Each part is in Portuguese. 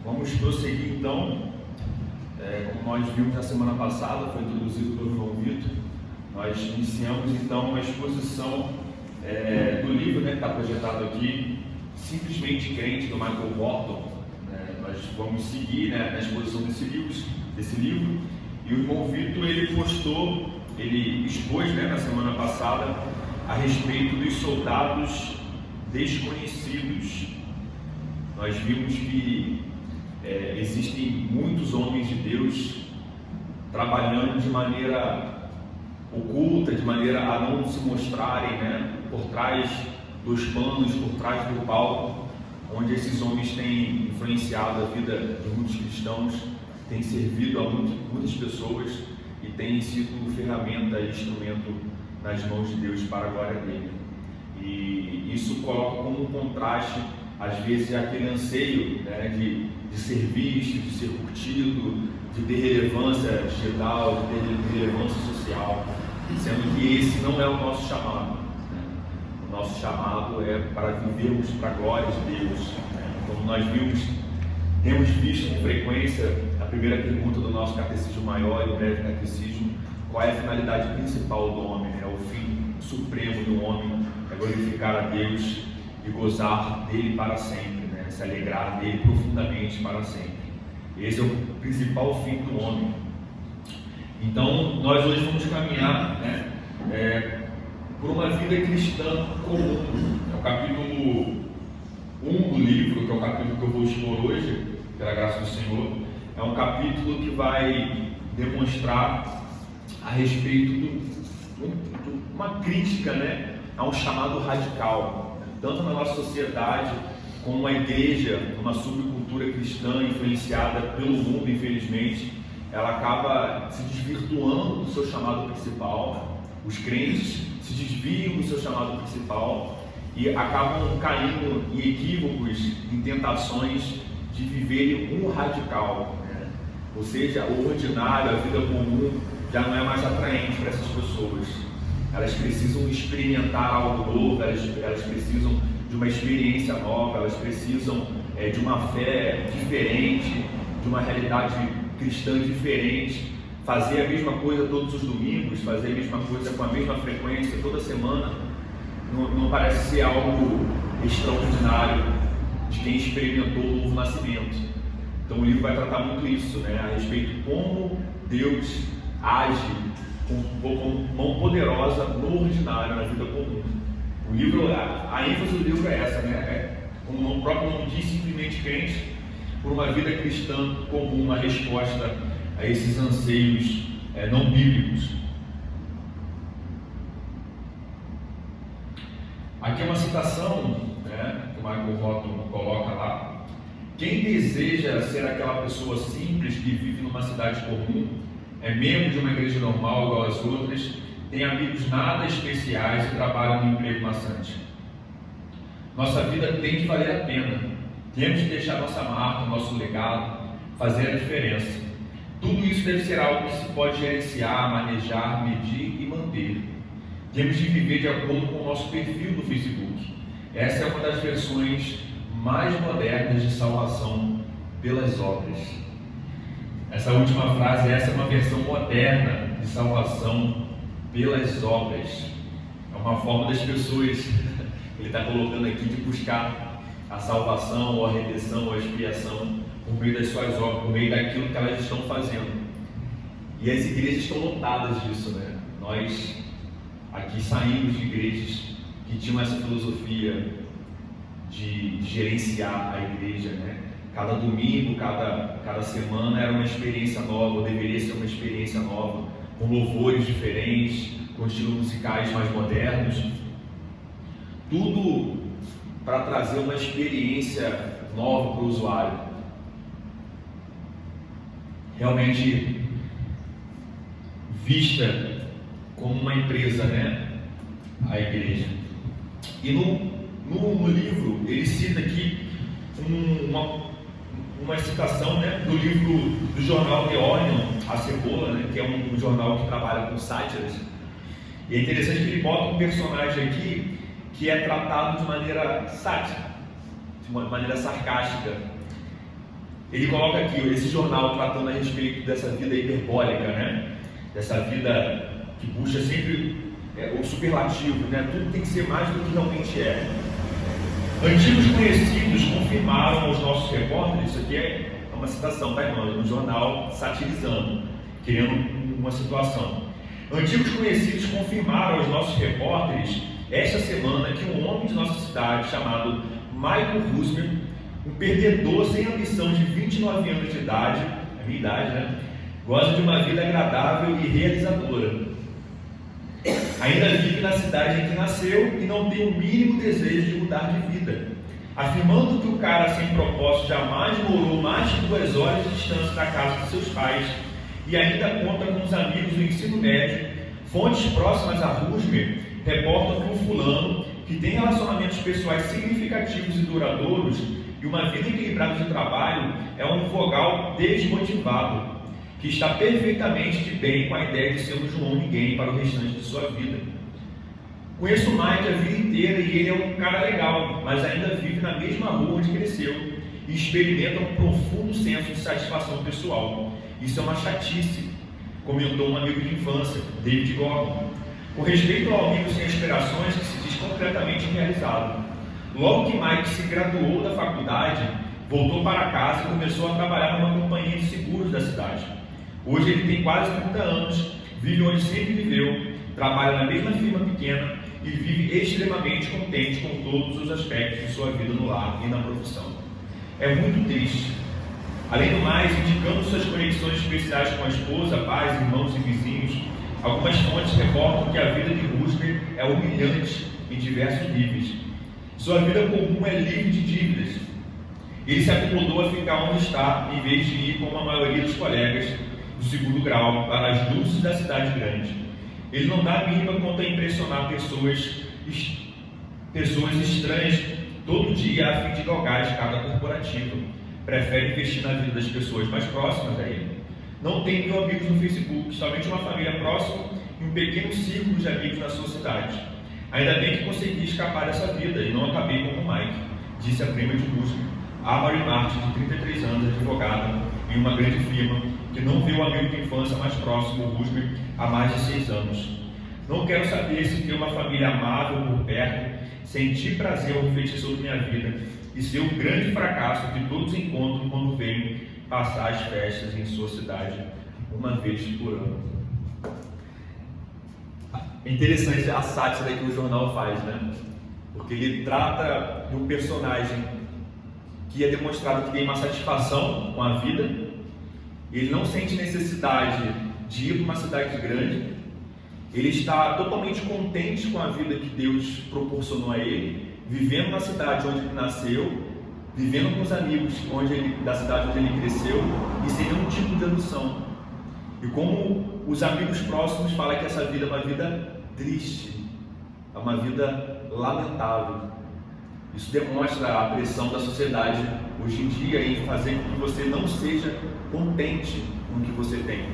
Vamos prosseguir então, como nós vimos na semana passada, foi introduzido pelo João Vitor. Nós iniciamos então a exposição do livro, que está projetado aqui, Simplesmente Crente, do Michael Horton. Nós vamos seguir na exposição desse livro, e o João Vitor ele expôs na semana passada a respeito dos soldados desconhecidos. Nós vimos que existem muitos homens de Deus trabalhando de maneira oculta, de maneira a não se mostrarem por trás dos panos, por trás do palco, onde esses homens têm influenciado a vida de muitos cristãos, têm servido a muitas pessoas e têm sido ferramenta e instrumento nas mãos de Deus para a glória dele. E isso coloca como um contraste, às vezes, aquele anseio de ser visto, de ser curtido, de ter relevância digital, de ter relevância social, sendo que esse não é o nosso chamado. O nosso chamado é para vivermos para a glória de Deus. Como nós temos visto com frequência, a primeira pergunta do nosso catecismo maior e o breve catecismo: qual é a finalidade principal do homem? O fim supremo do homem é glorificar a Deus e gozar dele para sempre, se alegrar dele profundamente para sempre. Esse é o principal fim do homem. Então, nós hoje vamos caminhar por uma vida cristã comum. É o capítulo 1 do livro, que é o capítulo que eu vou expor hoje, pela graça do Senhor. É um capítulo que vai demonstrar a respeito de uma crítica a um chamado radical, tanto na nossa sociedade como a igreja, uma subcultura cristã influenciada pelo mundo, infelizmente, ela acaba se desvirtuando do seu chamado principal. Os crentes se desviam do seu chamado principal e acabam caindo em equívocos, em tentações de viverem um radical, Ou seja, o ordinário, a vida comum, já não é mais atraente para essas pessoas. Elas precisam experimentar algo novo, elas precisam de uma experiência nova, elas precisam de uma fé diferente, de uma realidade cristã diferente. Fazer a mesma coisa todos os domingos, fazer a mesma coisa com a mesma frequência toda semana, não parece ser algo extraordinário de quem experimentou o novo nascimento. Então o livro vai tratar muito isso, a respeito de como Deus age com mão poderosa no ordinário, na vida comum. O livro, a ênfase do livro é essa, como o próprio nome diz, simplesmente crente, por uma vida cristã comum, uma resposta a esses anseios não bíblicos. Aqui é uma citação que o Michael Horton coloca lá: quem deseja ser aquela pessoa simples que vive numa cidade comum, é membro de uma igreja normal igual às outras, tem amigos nada especiais e trabalha num emprego maçante. Nossa vida tem que valer a pena. Temos que deixar nossa marca, nosso legado, fazer a diferença. Tudo isso deve ser algo que se pode gerenciar, manejar, medir e manter. Temos de viver de acordo com o nosso perfil no Facebook. Essa é uma das versões mais modernas de salvação pelas obras. Essa última frase, essa é uma versão moderna de salvação pelas obras. É uma forma das pessoas, ele está colocando aqui, de buscar a salvação, ou a redenção, ou a expiação por meio das suas obras, por meio daquilo que elas estão fazendo. E as igrejas estão lotadas disso, Nós aqui saímos de igrejas que tinham essa filosofia de gerenciar a igreja, Cada domingo, cada semana era uma experiência nova, ou deveria ser uma experiência nova, com louvores diferentes, com estilos musicais mais modernos, tudo para trazer uma experiência nova para o usuário. Realmente vista como uma empresa, a igreja. E no livro ele cita aqui uma citação do livro do jornal The Onion, A Cebola, que é um jornal que trabalha com sátiras. E é interessante que ele bota um personagem aqui que é tratado de maneira sátira, de uma maneira sarcástica. Ele coloca aqui esse jornal tratando a respeito dessa vida hiperbólica, né? Dessa vida que busca sempre o superlativo, né? Tudo tem que ser mais do que realmente é. Antigos conhecidos confirmaram aos nossos repórteres, isso aqui é uma citação, tá, irmão? Um jornal satirizando, querendo uma situação. Antigos conhecidos confirmaram aos nossos repórteres esta semana que um homem de nossa cidade chamado Michael Rusmer, um perdedor sem ambição de 29 anos de idade, a minha idade, né? Goza de uma vida agradável e realizadora. Ainda vive na cidade em que nasceu e não tem o mínimo desejo de mudar de vida, afirmando que o cara sem propósito jamais morou mais de 2 horas de distância da casa de seus pais e ainda conta com os amigos do ensino médio. Fontes próximas a Rusmer reportam que o fulano, que tem relacionamentos pessoais significativos e duradouros e uma vida equilibrada de trabalho, é um vogal desmotivado, que está perfeitamente de bem com a ideia de ser um João Ninguém para o restante de sua vida. Conheço o Mike a vida inteira e ele é um cara legal, mas ainda vive na mesma rua onde cresceu e experimenta um profundo senso de satisfação pessoal. Isso é uma chatice, comentou um amigo de infância, David Gordon, com respeito ao amigo sem aspirações que se diz completamente realizado. Logo que Mike se graduou da faculdade, voltou para casa e começou a trabalhar numa companhia de seguros da cidade. Hoje ele tem quase 30 anos, vive onde sempre viveu, trabalha na mesma firma pequena e vive extremamente contente com todos os aspectos de sua vida no lar e na profissão. É muito triste. Além do mais, indicando suas conexões especiais com a esposa, pais, irmãos e vizinhos, algumas fontes reportam que a vida de Rusmer é humilhante em diversos níveis. Sua vida comum é livre de dívidas. Ele se acomodou a ficar onde está, em vez de ir como a maioria dos colegas do segundo grau para as luzes da cidade grande. Ele não dá a mínima quanto a impressionar pessoas estranhas todo dia a fim de galgar a escada corporativa. Prefere investir na vida das pessoas mais próximas a ele. Não tem 1000 amigos no Facebook, somente uma família próxima e um pequeno círculo de amigos na sua cidade. Ainda bem que consegui escapar dessa vida e não acabei como o Mike, disse a prima de Rusmer, Amari Martin, de 33 anos, advogada em uma grande firma, que não viu o amigo de infância mais próximo, Rusmer, há mais de 6 anos. Não quero saber se ter uma família amável por perto, sentir prazer ao refletir sobre minha vida e ser um grande fracasso que todos encontram quando vêm passar as festas em sua cidade uma vez por ano. É interessante a sátira que o jornal faz, né? Porque ele trata de um personagem que é demonstrado que tem uma satisfação com a vida, ele não sente necessidade de ir para uma cidade grande, ele está totalmente contente com a vida que Deus proporcionou a ele, vivendo na cidade onde ele nasceu, vivendo com os amigos da cidade onde ele cresceu e sem nenhum tipo de adoção. E como os amigos próximos falam que essa vida é uma vida triste, é uma vida lamentável. Isso demonstra a pressão da sociedade hoje em dia em fazer com que você não seja contente com o que você tem.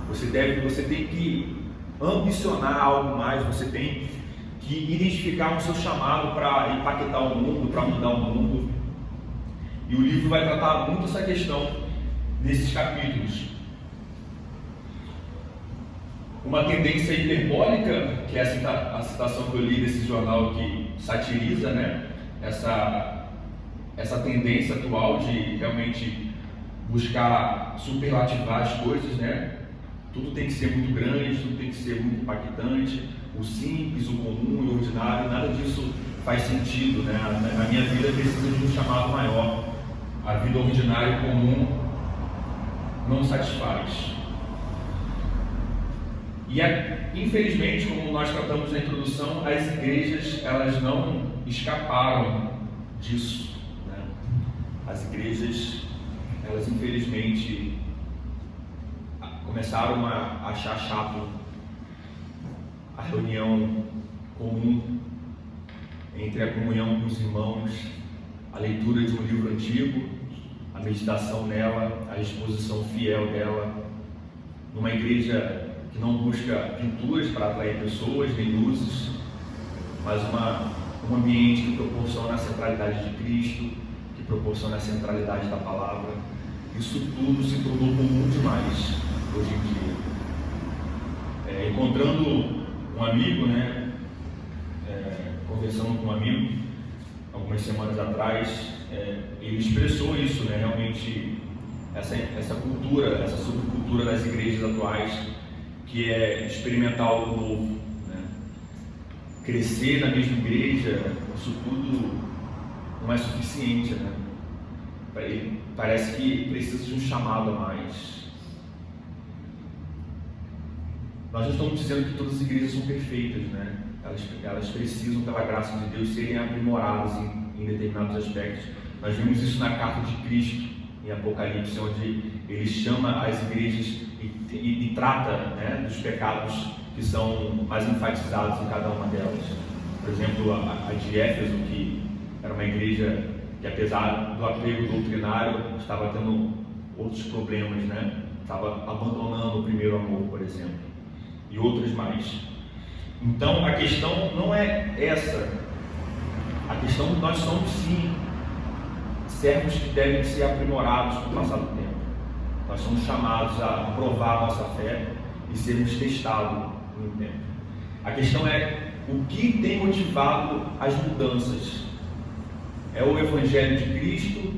Você tem que ambicionar algo mais, você tem que identificar o seu chamado para impactar o mundo, para mudar o mundo. E o livro vai tratar muito essa questão nesses capítulos. Uma tendência hiperbólica, que é a citação que eu li desse jornal que satiriza, né, essa tendência atual de realmente buscar superlativar as coisas, né? Tudo tem que ser muito grande, tudo tem que ser muito impactante, o simples, o comum e o ordinário, nada disso faz sentido, né? A minha vida precisa de um chamado maior. A vida ordinária e comum não satisfaz. E infelizmente, como nós tratamos na introdução, as igrejas elas não escaparam disso, né? As igrejas elas infelizmente começaram a achar chato a reunião comum entre a comunhão com os irmãos, a leitura de um livro antigo, a meditação nela, a exposição fiel dela, numa igreja que não busca pinturas para atrair pessoas, nem luzes, mas um ambiente que proporciona a centralidade de Cristo, que que proporciona a centralidade da palavra. Isso tudo se tornou comum demais hoje em dia. Encontrando um amigo, né, conversando com um amigo algumas semanas atrás, ele expressou isso, né, realmente essa cultura, essa subcultura das igrejas atuais, que é experimentar algo novo, né? Crescer na mesma igreja, isso tudo não é suficiente, né? Parece que precisa de um chamado a mais. Nós não estamos dizendo que todas as igrejas são perfeitas, né? Elas precisam, pela graça de Deus, serem aprimoradas em determinados aspectos. Nós vimos isso na carta de Cristo, em Apocalipse, onde ele chama as igrejas e trata, né, dos pecados que são mais enfatizados em cada uma delas. Por exemplo, a de Éfeso, que era uma igreja que, apesar do apego doutrinário, estava tendo outros problemas, né? Estava abandonando o primeiro amor, por exemplo, e outros mais. Então, a questão não é essa. A questão é que nós somos, sim, servos que devem ser aprimorados com o passar do tempo. Nós somos chamados a provar a nossa fé e sermos testados no tempo. A questão é o que tem motivado as mudanças. É o Evangelho de Cristo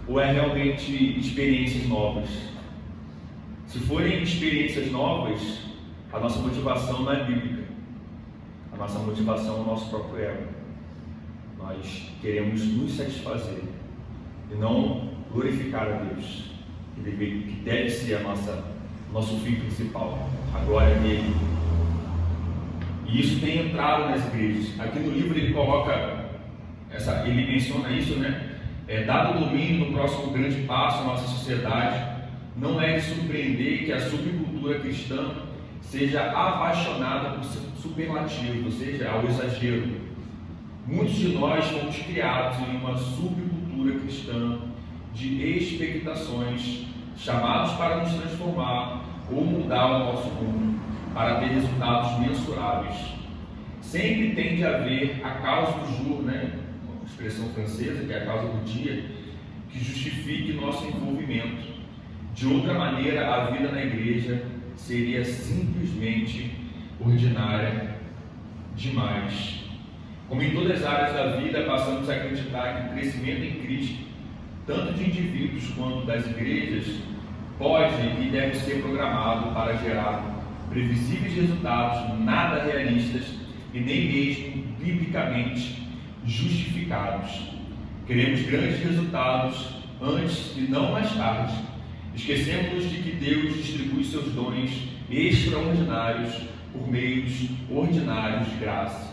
ou é realmente experiências novas? Se forem experiências novas, a nossa motivação não é bíblica. A nossa motivação é o nosso próprio ego. Nós queremos nos satisfazer e não glorificar a Deus, que deve ser nosso fim principal, a glória dele. E isso tem entrado nas igrejas. Aqui no livro ele coloca ele menciona isso, né? Dado o domínio no próximo grande passo na nossa sociedade, não é de surpreender que a subcultura cristã seja apaixonada por superlativos, ou seja, ao exagero. Muitos de nós fomos criados em uma subcultura cristã de expectações, chamados para nos transformar ou mudar o nosso mundo, para ter resultados mensuráveis. Sempre tem de haver a causa do jour, né? Uma expressão francesa, que é a causa do dia, que justifique nosso envolvimento. De outra maneira, a vida na igreja seria simplesmente ordinária demais. Como em todas as áreas da vida, passamos a acreditar que o crescimento em Cristo, tanto de indivíduos quanto das igrejas, pode e deve ser programado para gerar previsíveis resultados nada realistas e nem mesmo biblicamente justificados. Queremos grandes resultados antes e não mais tarde. Esquecemos de que Deus distribui seus dons extraordinários por meios ordinários de graça.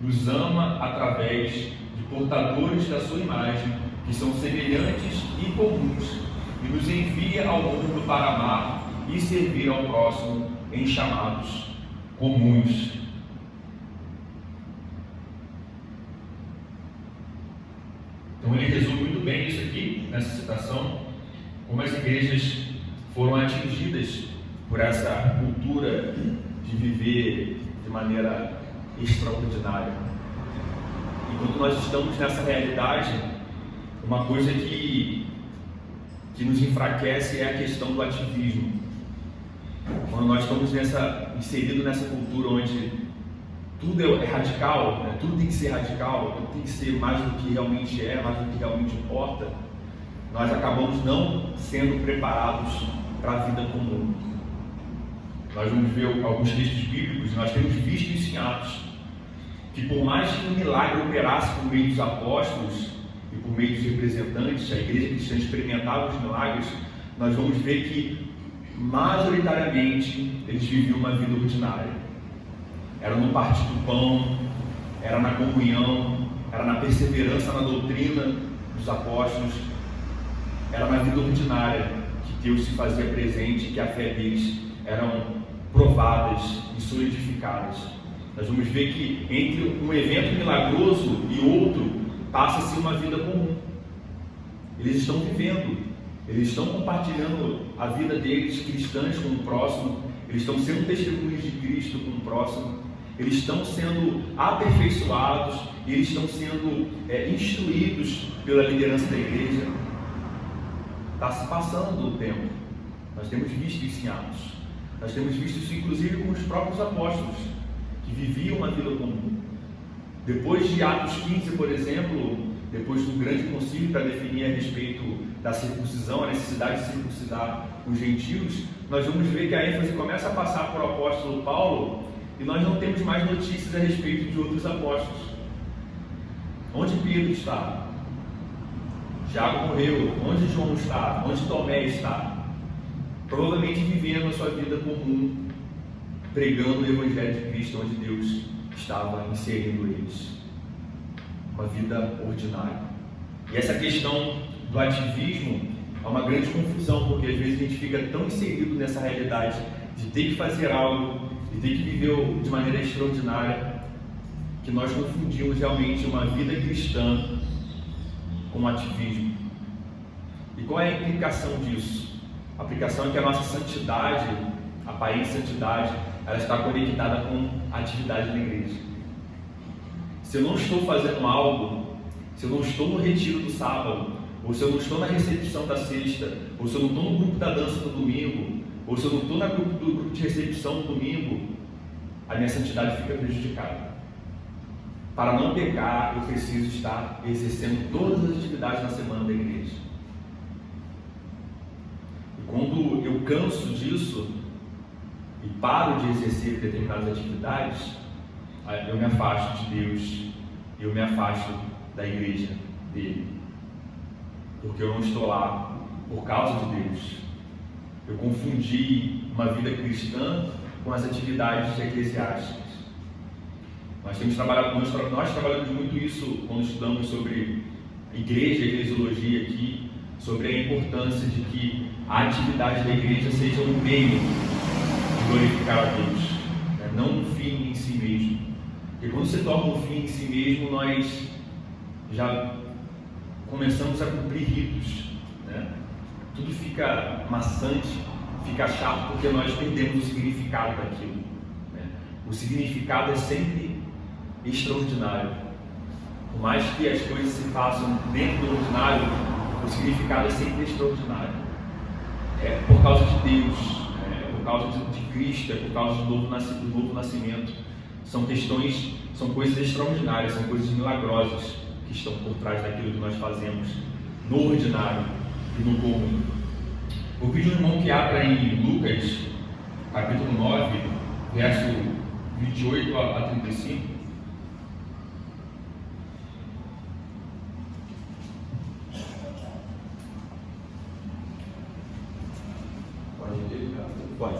Nos ama através de portadores da sua imagem, que são semelhantes e comuns, e nos envia ao mundo para amar e servir ao próximo em chamados comuns. Então ele resume muito bem isso aqui, nessa citação, como as igrejas foram atingidas por essa cultura de viver de maneira extraordinária. Enquanto nós estamos nessa realidade, uma coisa que nos enfraquece é a questão do ativismo. Quando nós estamos inseridos nessa cultura onde tudo é radical, né? Tudo tem que ser radical, tudo tem que ser mais do que realmente é, mais do que realmente importa, nós acabamos não sendo preparados para a vida comum. Nós vamos ver alguns textos bíblicos, nós temos visto isso em Atos, que por mais que um milagre operasse por meio dos apóstolos e por meio dos representantes, a igreja cristã experimentava os milagres, nós vamos ver que majoritariamente eles viviam uma vida ordinária. Era no partir do pão, era na comunhão, era na perseverança na doutrina dos apóstolos, era na vida ordinária que Deus se fazia presente e que a fé deles eram provadas e solidificadas. Nós vamos ver que entre um evento milagroso e outro passa-se uma vida comum. Eles estão vivendo, eles estão compartilhando a vida deles cristãs com o próximo, eles estão sendo testemunhas de Cristo com o próximo, eles estão sendo aperfeiçoados e eles estão sendo instruídos pela liderança da igreja. Está se passando o tempo. Nós temos visto isso em Atos. Nós temos visto isso inclusive com os próprios apóstolos, que viviam uma vida comum. Depois de Atos 15, por exemplo, depois do grande concílio para definir a respeito da circuncisão, a necessidade de circuncidar os gentios, nós vamos ver que a ênfase começa a passar por o apóstolo Paulo e nós não temos mais notícias a respeito de outros apóstolos. Onde Pedro está? Tiago morreu. Onde João está? Onde Tomé está? Provavelmente vivendo a sua vida comum, pregando o Evangelho de Cristo, onde Deus estava inserindo eles. Uma vida ordinária. E essa questão do ativismo é uma grande confusão, porque às vezes a gente fica tão inserido nessa realidade de ter que fazer algo, de ter que viver de maneira extraordinária, que nós confundimos realmente uma vida cristã com ativismo. E qual é a implicação disso? A aplicação é que a nossa santidade, a aparente santidade, ela está conectada com a atividade da igreja. Se eu não estou fazendo algo, se eu não estou no retiro do sábado, ou se eu não estou na recepção da sexta, ou se eu não estou no grupo da dança no domingo, ou se eu não estou no grupo de recepção no domingo, a minha santidade fica prejudicada. Para não pecar, eu preciso estar exercendo todas as atividades na semana da igreja. E quando eu canso disso e paro de exercer determinadas atividades, eu me afasto de Deus, eu me afasto da igreja dele, porque eu não estou lá por causa de Deus. Eu confundi uma vida cristã com as atividades eclesiásticas. Nós trabalhamos muito isso quando estudamos sobre igreja e eclesiologia aqui, sobre a importância de que a atividade da igreja seja um meio de glorificar a Deus, né? Não um fim em si mesmo. Porque quando se torna um fim em si mesmo, nós já começamos a cumprir ritos, né? Tudo fica maçante, fica chato, porque nós perdemos o significado daquilo, né? O significado é sempre extraordinário. Por mais que as coisas se façam dentro do ordinário, o significado é sempre extraordinário. É por causa de Deus, é por causa de Cristo, é por causa do novo nascimento. São coisas extraordinárias, são coisas milagrosas que estão por trás daquilo que nós fazemos no ordinário e no comum. Vou pedir ao irmão que abra em Lucas, capítulo 9, verso 28 a 35. Pode.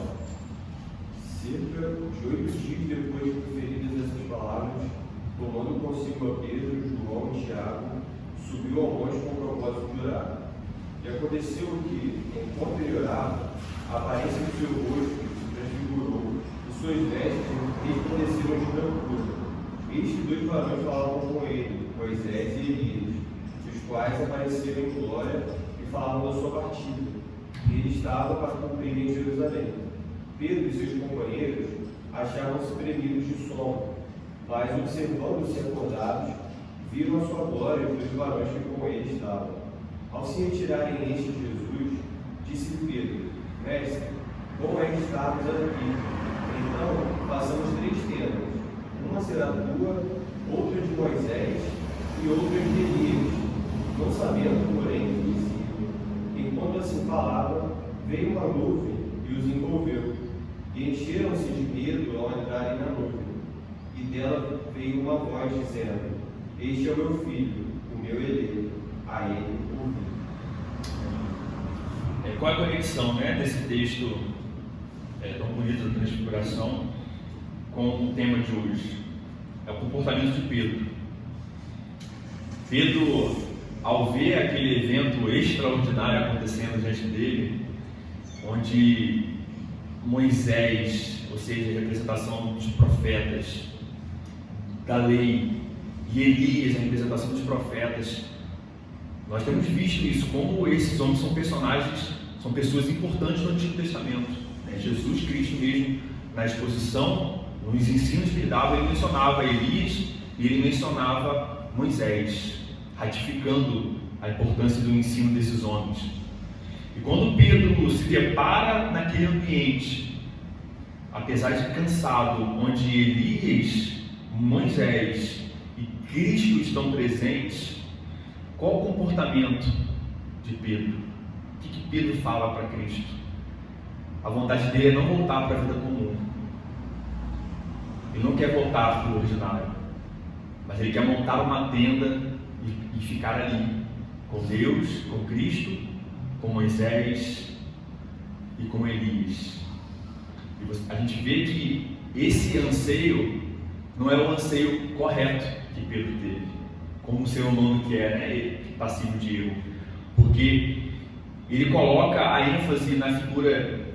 Cerca de 8 dias depois de proferidas essas palavras, tomando consigo a Pedro, João e Tiago, subiu ao monte com o propósito de orar. E aconteceu que, enquanto ele orava, a aparência do seu rosto se transfigurou, e suas vestes resplandeceram de brancura. Eis que 2 varões falavam com ele, Moisés e Elias, os quais apareceram em glória e falavam da sua partida. Ele estava para cumprir em Jerusalém. Pedro e seus companheiros achavam-se premidos de sono, mas, observando-se acordados, viram a sua glória e os 2 varões que com ele estavam. Ao se retirarem este Jesus, disse-lhe Pedro: Mestre, bom é que estarmos aqui. Então, façamos 3 tendas. Uma será tua, outra de Moisés e outra de Elias. Não sabendo, porém, que dizia. Enquanto assim falava, veio uma nuvem e os envolveu, e encheram-se de medo ao entrarem na nuvem. E dela veio uma voz dizendo: Este é o meu filho, o meu eleito, a ele ouvi. Qual é a conexão, né, desse texto tão bonito da transfiguração com o tema de hoje? É o comportamento de Pedro. Pedro, ao ver aquele evento extraordinário acontecendo diante dele, onde Moisés, ou seja, a representação dos profetas da lei, e Elias, a representação dos profetas, nós temos visto isso, como esses homens são personagens, são pessoas importantes no Antigo Testamento, né? Jesus Cristo mesmo, na exposição, nos ensinos que ele dava, ele mencionava Elias e ele mencionava Moisés, ratificando a importância do ensino desses homens. E quando Pedro se depara naquele ambiente, apesar de cansado, onde Elias, Moisés e Cristo estão presentes, qual o comportamento de Pedro? O que Pedro fala para Cristo? A vontade dele é não voltar para a vida comum. Ele não quer voltar para o ordinário, mas ele quer montar uma tenda e ficar ali, com Deus, com Cristo, com Moisés e com Elias. E a gente vê que esse anseio não é o anseio correto que Pedro teve, como ser humano que é, né? Passivo de erro, porque ele coloca a ênfase na figura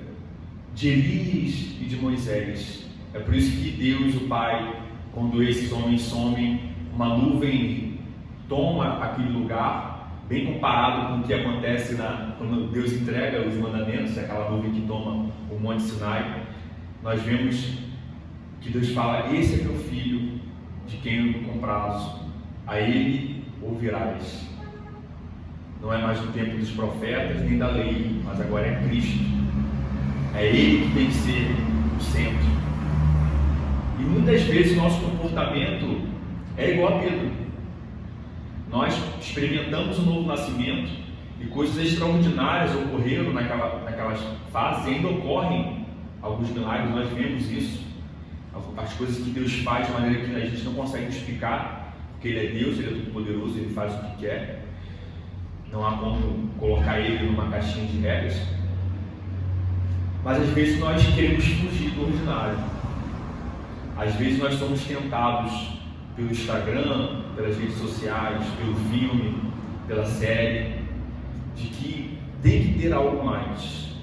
de Elias e de Moisés. É por isso que Deus, o Pai, quando esses homens somem, uma nuvem toma aquele lugar, bem comparado com o que acontece quando Deus entrega os mandamentos, aquela nuvem que toma o Monte Sinai. Nós vemos que Deus fala: esse é meu filho, de quem eu me comprazo, a ele ouvirás. Não é mais no tempo dos profetas nem da lei, mas agora é Cristo. É Ele que tem que ser o centro. E muitas vezes nosso comportamento é igual a Pedro. Nós experimentamos o novo nascimento e coisas extraordinárias ocorreram naquelas fases, e ainda ocorrem alguns milagres, nós vemos isso. As coisas que Deus faz de maneira que a gente não consegue explicar, porque Ele é Deus, Ele é todo poderoso, Ele faz o que quer. Não há como colocar Ele numa caixinha de regras. Mas às vezes nós queremos fugir do ordinário. Às vezes nós somos tentados pelo Instagram, pelas redes sociais, pelo filme, pela série, de que tem que ter algo mais.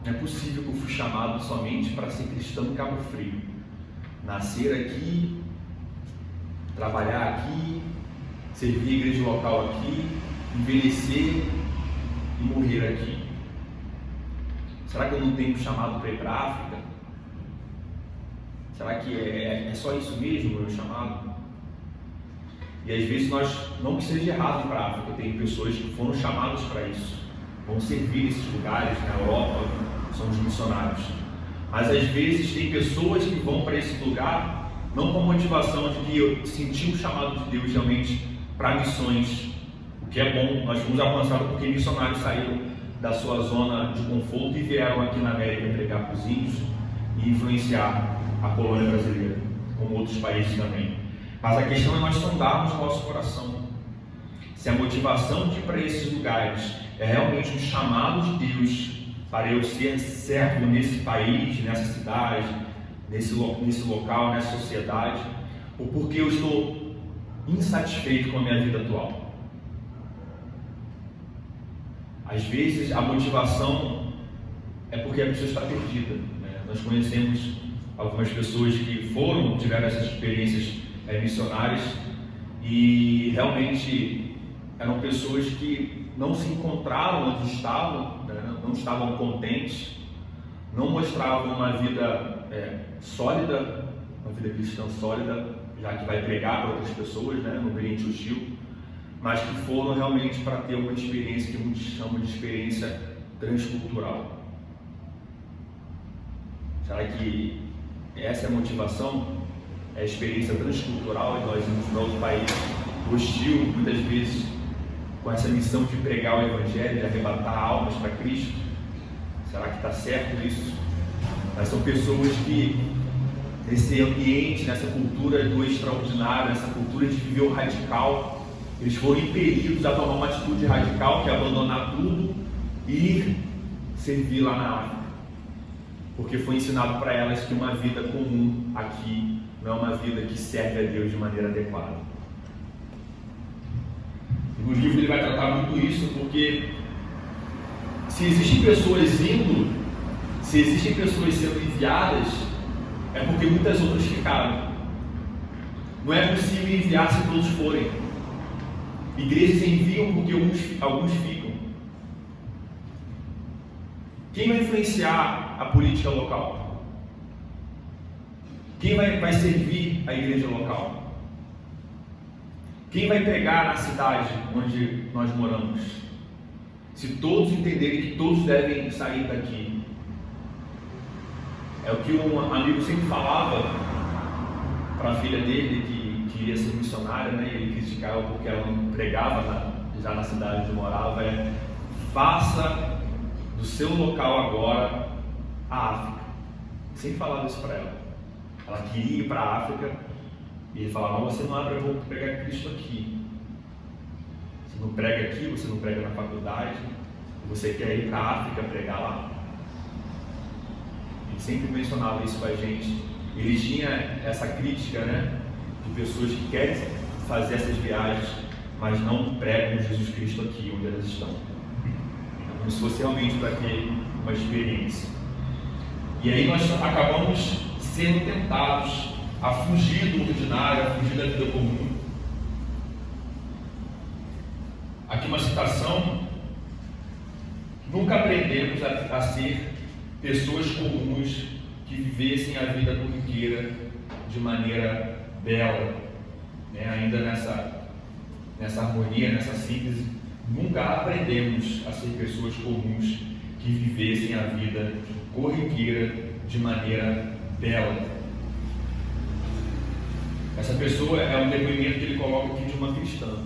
Não é possível que eu fui chamado somente para ser cristão em Cabo Frio. Nascer aqui, trabalhar aqui, servir a igreja local aqui, envelhecer e morrer aqui. Será que eu não tenho chamado para ir para a África? Será que é só isso mesmo o meu chamado? E às vezes não que seja errado ir para a África, tem pessoas que foram chamadas para isso, vão servir nesses lugares, na Europa, são os missionários. Mas às vezes tem pessoas que vão para esse lugar não com a motivação de que eu senti o chamado de Deus realmente para missões, o que é bom. Nós fomos alcançados porque missionários saíram da sua zona de conforto e vieram aqui na América pregar para os índios e influenciar a colônia brasileira, como outros países também. Mas a questão é nós sondarmos o nosso coração, se a motivação de ir para esses lugares é realmente um chamado de Deus para eu ser servo nesse país, nessa cidade, nesse local, nessa sociedade, ou porque eu estou insatisfeito com a minha vida atual. Às vezes a motivação é porque a pessoa está perdida, né? Nós conhecemos algumas pessoas que tiveram essas experiências missionárias e realmente eram pessoas que não se encontraram onde estavam, né? Não estavam contentes, não mostravam uma vida sólida, uma vida cristã sólida, já que vai pregar para outras pessoas, né, no ambiente hostil, mas que foram realmente para ter uma experiência que muitos chamam de experiência transcultural. Será que essa é a motivação? É a experiência transcultural e nós irmos para outro país hostil, muitas vezes com essa missão de pregar o Evangelho, de arrebatar almas para Cristo? Será que está certo isso? Mas são pessoas que, nesse ambiente, nessa cultura do extraordinário, nessa cultura de viver o radical, eles foram impelidos a tomar uma atitude radical, que é abandonar tudo e ir servir lá na África. Porque foi ensinado para elas que uma vida comum aqui não é uma vida que serve a Deus de maneira adequada. No livro ele vai tratar muito isso, porque se existem pessoas indo, se existem pessoas sendo enviadas, é porque muitas outras ficaram. Não é possível enviar se todos forem. Igrejas enviam porque alguns ficam. Quem vai influenciar a política local? Quem vai servir a igreja local? Quem vai pregar na cidade onde nós moramos? Se todos entenderem que todos devem sair daqui. É o que um amigo sempre falava para a filha dele, que queria ser missionária, né? E ele criticava porque ela não pregava já na cidade onde morava. Faça do seu local agora a África. Sempre falava isso para ela. Ela queria ir para a África e ele falava: não, você não abre a boca para pregar Cristo aqui. Você não prega aqui, você não prega na faculdade, você quer ir para a África pregar lá. Ele sempre mencionava isso para a gente. Ele tinha essa crítica, né, de pessoas que querem fazer essas viagens, mas não pregam Jesus Cristo aqui onde elas estão. Como se fosse realmente para ter uma experiência. E aí nós acabamos sendo tentados a fugir do ordinário, a fugir da vida comum. Aqui uma citação: nunca aprendemos a ser pessoas comuns que vivessem a vida corriqueira de maneira bela, né? Ainda nessa harmonia, nessa síntese, nunca aprendemos a ser pessoas comuns que vivessem a vida corriqueira de maneira bela. Essa pessoa é um depoimento que ele coloca aqui de uma cristã.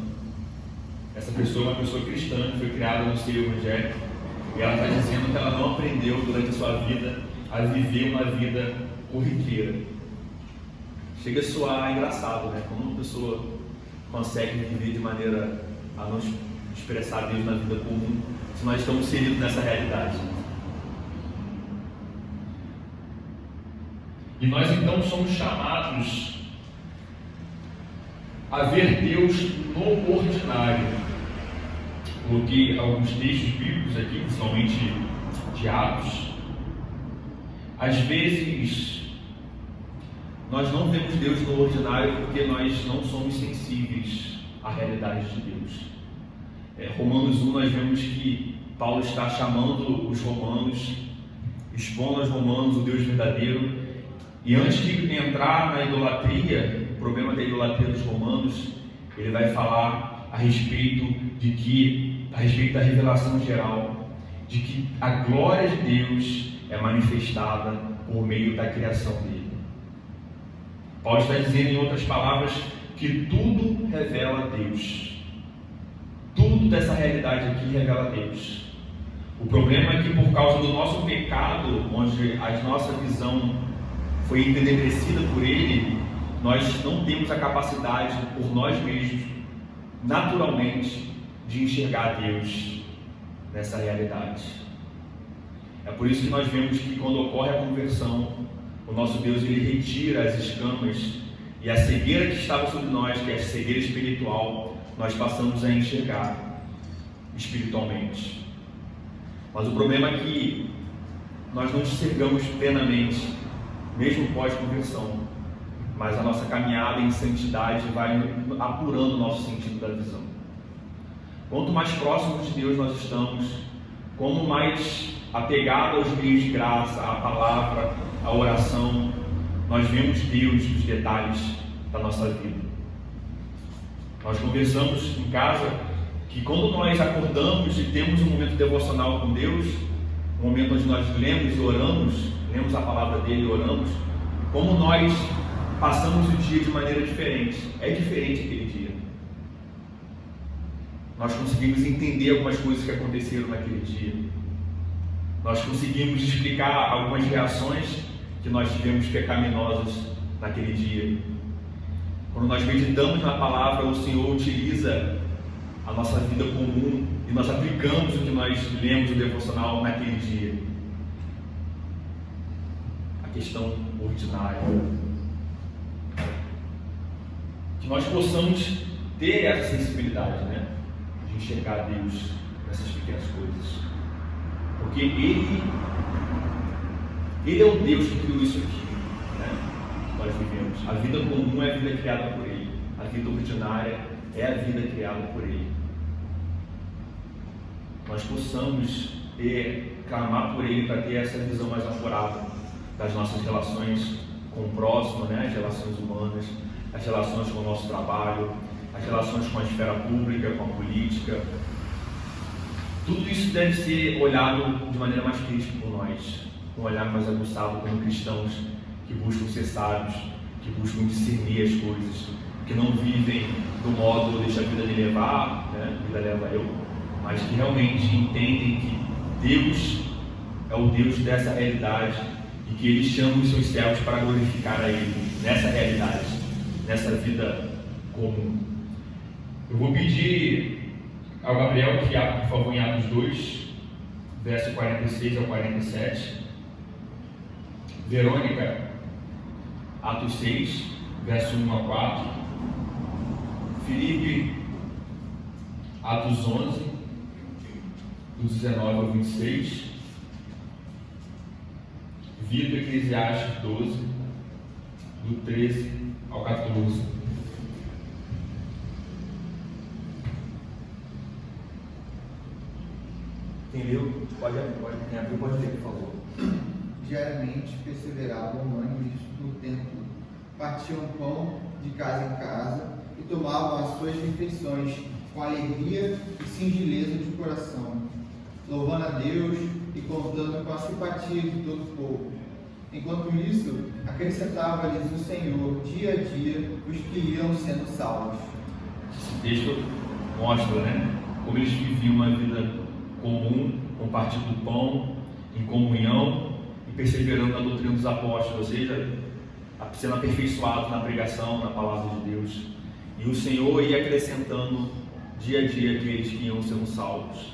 Essa pessoa é uma pessoa cristã que foi criada no seio evangélico, e ela está dizendo que ela não aprendeu durante a sua vida a viver uma vida corriqueira. Chega a soar engraçado, né? Como uma pessoa consegue viver de maneira a não expressar Deus na vida comum, se nós estamos inseridos nessa realidade. E nós então somos chamados a ver Deus no ordinário. Coloquei alguns textos bíblicos aqui, principalmente de Atos. Às vezes nós não vemos Deus no ordinário porque nós não somos sensíveis à realidade de Deus. Romanos 1, nós vemos que Paulo está chamando os romanos, expondo aos romanos o Deus verdadeiro. E antes de entrar na idolatria, o problema da idolatria dos romanos, ele vai falar a respeito da revelação geral, de que a glória de Deus é manifestada por meio da criação dele. Paulo está dizendo, em outras palavras, que tudo revela a Deus. Tudo dessa realidade aqui revela a Deus. O problema é que, por causa do nosso pecado, onde a nossa visão foi entenebrecida por ele, nós não temos a capacidade, por nós mesmos, naturalmente, de enxergar Deus nessa realidade. É por isso que nós vemos que, quando ocorre a conversão, o nosso Deus, ele retira as escamas, e a cegueira que estava sobre nós, que é a cegueira espiritual, nós passamos a enxergar espiritualmente. Mas o problema é que nós não enxergamos plenamente, mesmo pós-conversão, mas a nossa caminhada em santidade vai apurando o nosso sentido da visão. Quanto mais próximos de Deus nós estamos, como mais apegado aos meios de graça, à palavra, à oração, nós vemos Deus nos detalhes da nossa vida. Nós conversamos em casa que quando nós acordamos e temos um momento devocional com Deus, um momento onde nós lemos e oramos, lemos a palavra dele e oramos, como nós passamos o dia de maneira diferente. É diferente aquele dia. Nós conseguimos entender algumas coisas que aconteceram naquele dia. Nós conseguimos explicar algumas reações que nós tivemos pecaminosas naquele dia. Quando nós meditamos na palavra, o Senhor utiliza a nossa vida comum e nós aplicamos o que nós lemos no devocional naquele dia. A questão ordinária. Que nós possamos ter essa sensibilidade, né? De enxergar Deus nessas pequenas coisas. Porque Ele é o Deus que criou isso aqui, né? Que nós vivemos. A vida comum é a vida criada por Ele. A vida ordinária é a vida criada por Ele. Nós possamos clamar por Ele para ter essa visão mais apurada das nossas relações com o próximo, né? As relações humanas, as relações com o nosso trabalho, as relações com a esfera pública, com a política. Tudo isso deve ser olhado de maneira mais crítica por nós, um olhar mais aguçado como cristãos que buscam ser sábios, que buscam discernir as coisas, que não vivem do modo deixa a vida me levar, né? A vida leva eu, mas que realmente entendem que Deus é o Deus dessa realidade e que Ele chama os seus servos para glorificar a Ele nessa realidade, nessa vida comum. Eu vou pedir ao Gabriel que abra, por favor, em Atos 2, verso 46 ao 47. Verônica, Atos 6, verso 1 a 4. Felipe, Atos 11, do 19 ao 26. Vitor, Eclesiastes 12, do 13 ao 14. Quem leu? Pode ler, por favor. Diariamente perseveravam unânimes no templo, partiam pão de casa em casa e tomavam as suas refeições com alegria e singeleza de coração, louvando a Deus e contando com a simpatia de todo o povo. Enquanto isso, acrescentava-lhes o Senhor dia a dia os que iam sendo salvos. Esse texto mostra, né, como eles viviam uma vida comum, compartilhando pão, em comunhão e perseverando na doutrina dos apóstolos, ou seja, sendo aperfeiçoados na pregação, na palavra de Deus. E o Senhor ia acrescentando dia a dia aqueles que iam sendo salvos.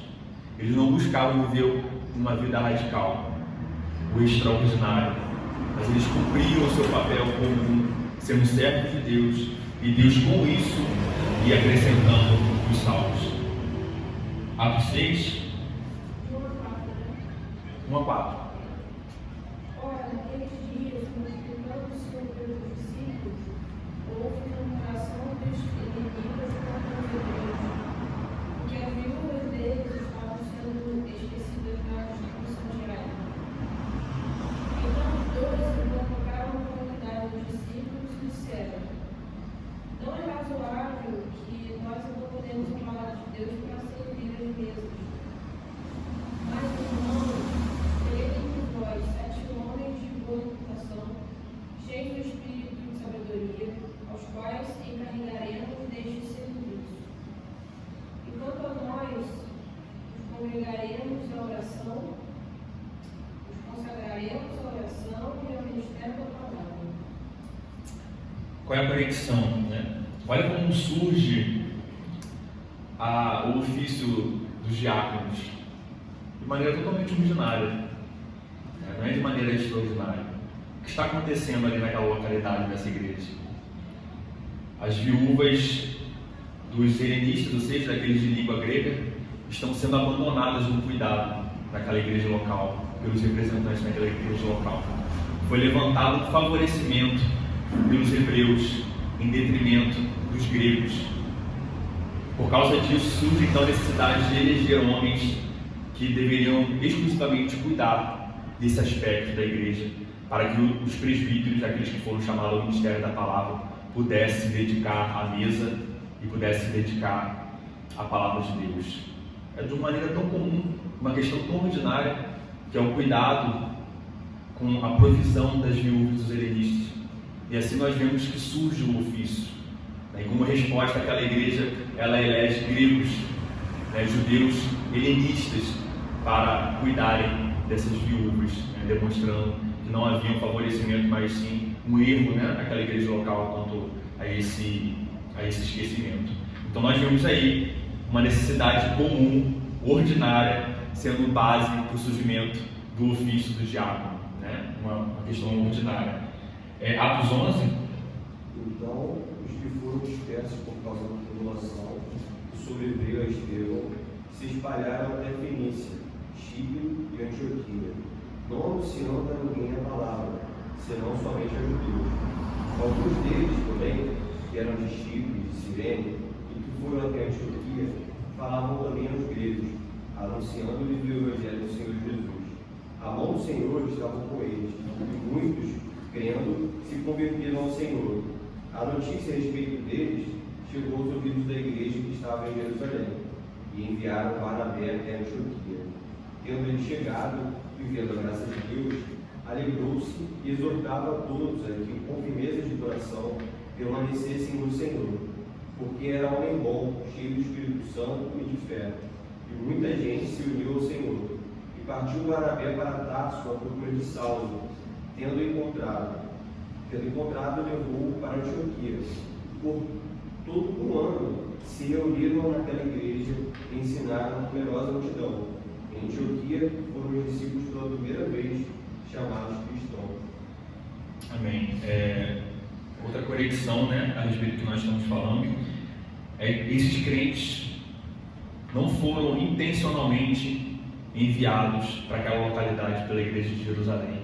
Eles não buscavam viver uma vida radical, o extraordinário, mas eles cumpriam o seu papel comum, sendo servos de Deus, e Deus com isso ia acrescentando os salvos. Atos 6, 1 a 4. Ora, naqueles dias, multiplicando-se entre os discípulos, houve murmuração dos inimigos contra os judeus, porque as viúvas deles estavam sendo esquecidas na discussão geral. Então os 12 convocaram a comunidade dos discípulos e disseram: não é razoável que nós abandonemos a palavra de Deus para servir as mesas. Mas, irmãos, entre vós 7 homens de boa reputação, cheios do espírito e de sabedoria, aos quais encarregaremos deste serviço. E quanto a nós, nos congregaremos à oração, nos consagraremos à oração e ao ministério da palavra. Qual é a conexão, né? Olha como surge o ofício dos diáconos de maneira totalmente ordinária, né? Não é de maneira extraordinária. O que está acontecendo ali naquela localidade dessa igreja? As viúvas dos helenistas, ou seja, daqueles de língua grega, estão sendo abandonadas no cuidado daquela igreja local, pelos representantes daquela igreja local. Foi levantado um favorecimento pelos hebreus em detrimento dos gregos. Por causa disso, surge então a necessidade de eleger homens que deveriam exclusivamente cuidar desse aspecto da igreja, para que os presbíteros, aqueles que foram chamados ao ministério da palavra, pudessem se dedicar à mesa e pudessem se dedicar à palavra de Deus. É de uma maneira tão comum, uma questão tão ordinária, que é o cuidado com a provisão das viúvas dos helenistas. E assim nós vemos que surge o ofício. E como resposta àquela igreja, ela elege gregos, judeus helenistas, para cuidarem dessas viúvas, demonstrando que não havia um favorecimento, mas sim um erro, naquela igreja local quanto a esse esquecimento. Então nós vemos aí uma necessidade comum, ordinária, sendo base para o surgimento do ofício do diácono, uma questão ordinária. Atos 11. Então, os que foram dispersos por causa da tribulação que sobreveio a Estevão se espalharam até Fenícia, Chipre e Antioquia, não anunciando a ninguém a palavra, senão somente a judeus. Alguns deles também, que eram de Chipre e de Cirene, e que foram até Antioquia, falavam também aos gregos, anunciando-lhes o evangelho do Senhor Jesus. A mão do Senhor estava com eles, e muitos crendo, se converteram ao Senhor. A notícia a respeito deles chegou aos ouvidos da igreja que estava em Jerusalém, e enviaram Barnabé até Antioquia. Tendo ele chegado e vendo a graça de Deus, alegrou-se e exortava a todos a que, com firmeza de coração, permanecessem no Senhor, porque era homem bom, cheio do Espírito Santo e de fé, e muita gente se uniu ao Senhor. E partiu Barnabé para Tarso à procura de Saulo, tendo encontrado, levou-o para Antioquia. Por todo um ano se reuniram naquela igreja e ensinaram a numerosa multidão. Em Antioquia foram os discípulos pela primeira vez chamados cristãos. Amém. Outra conexão, né, a respeito do que nós estamos falando, esses crentes não foram intencionalmente enviados para aquela localidade pela igreja de Jerusalém.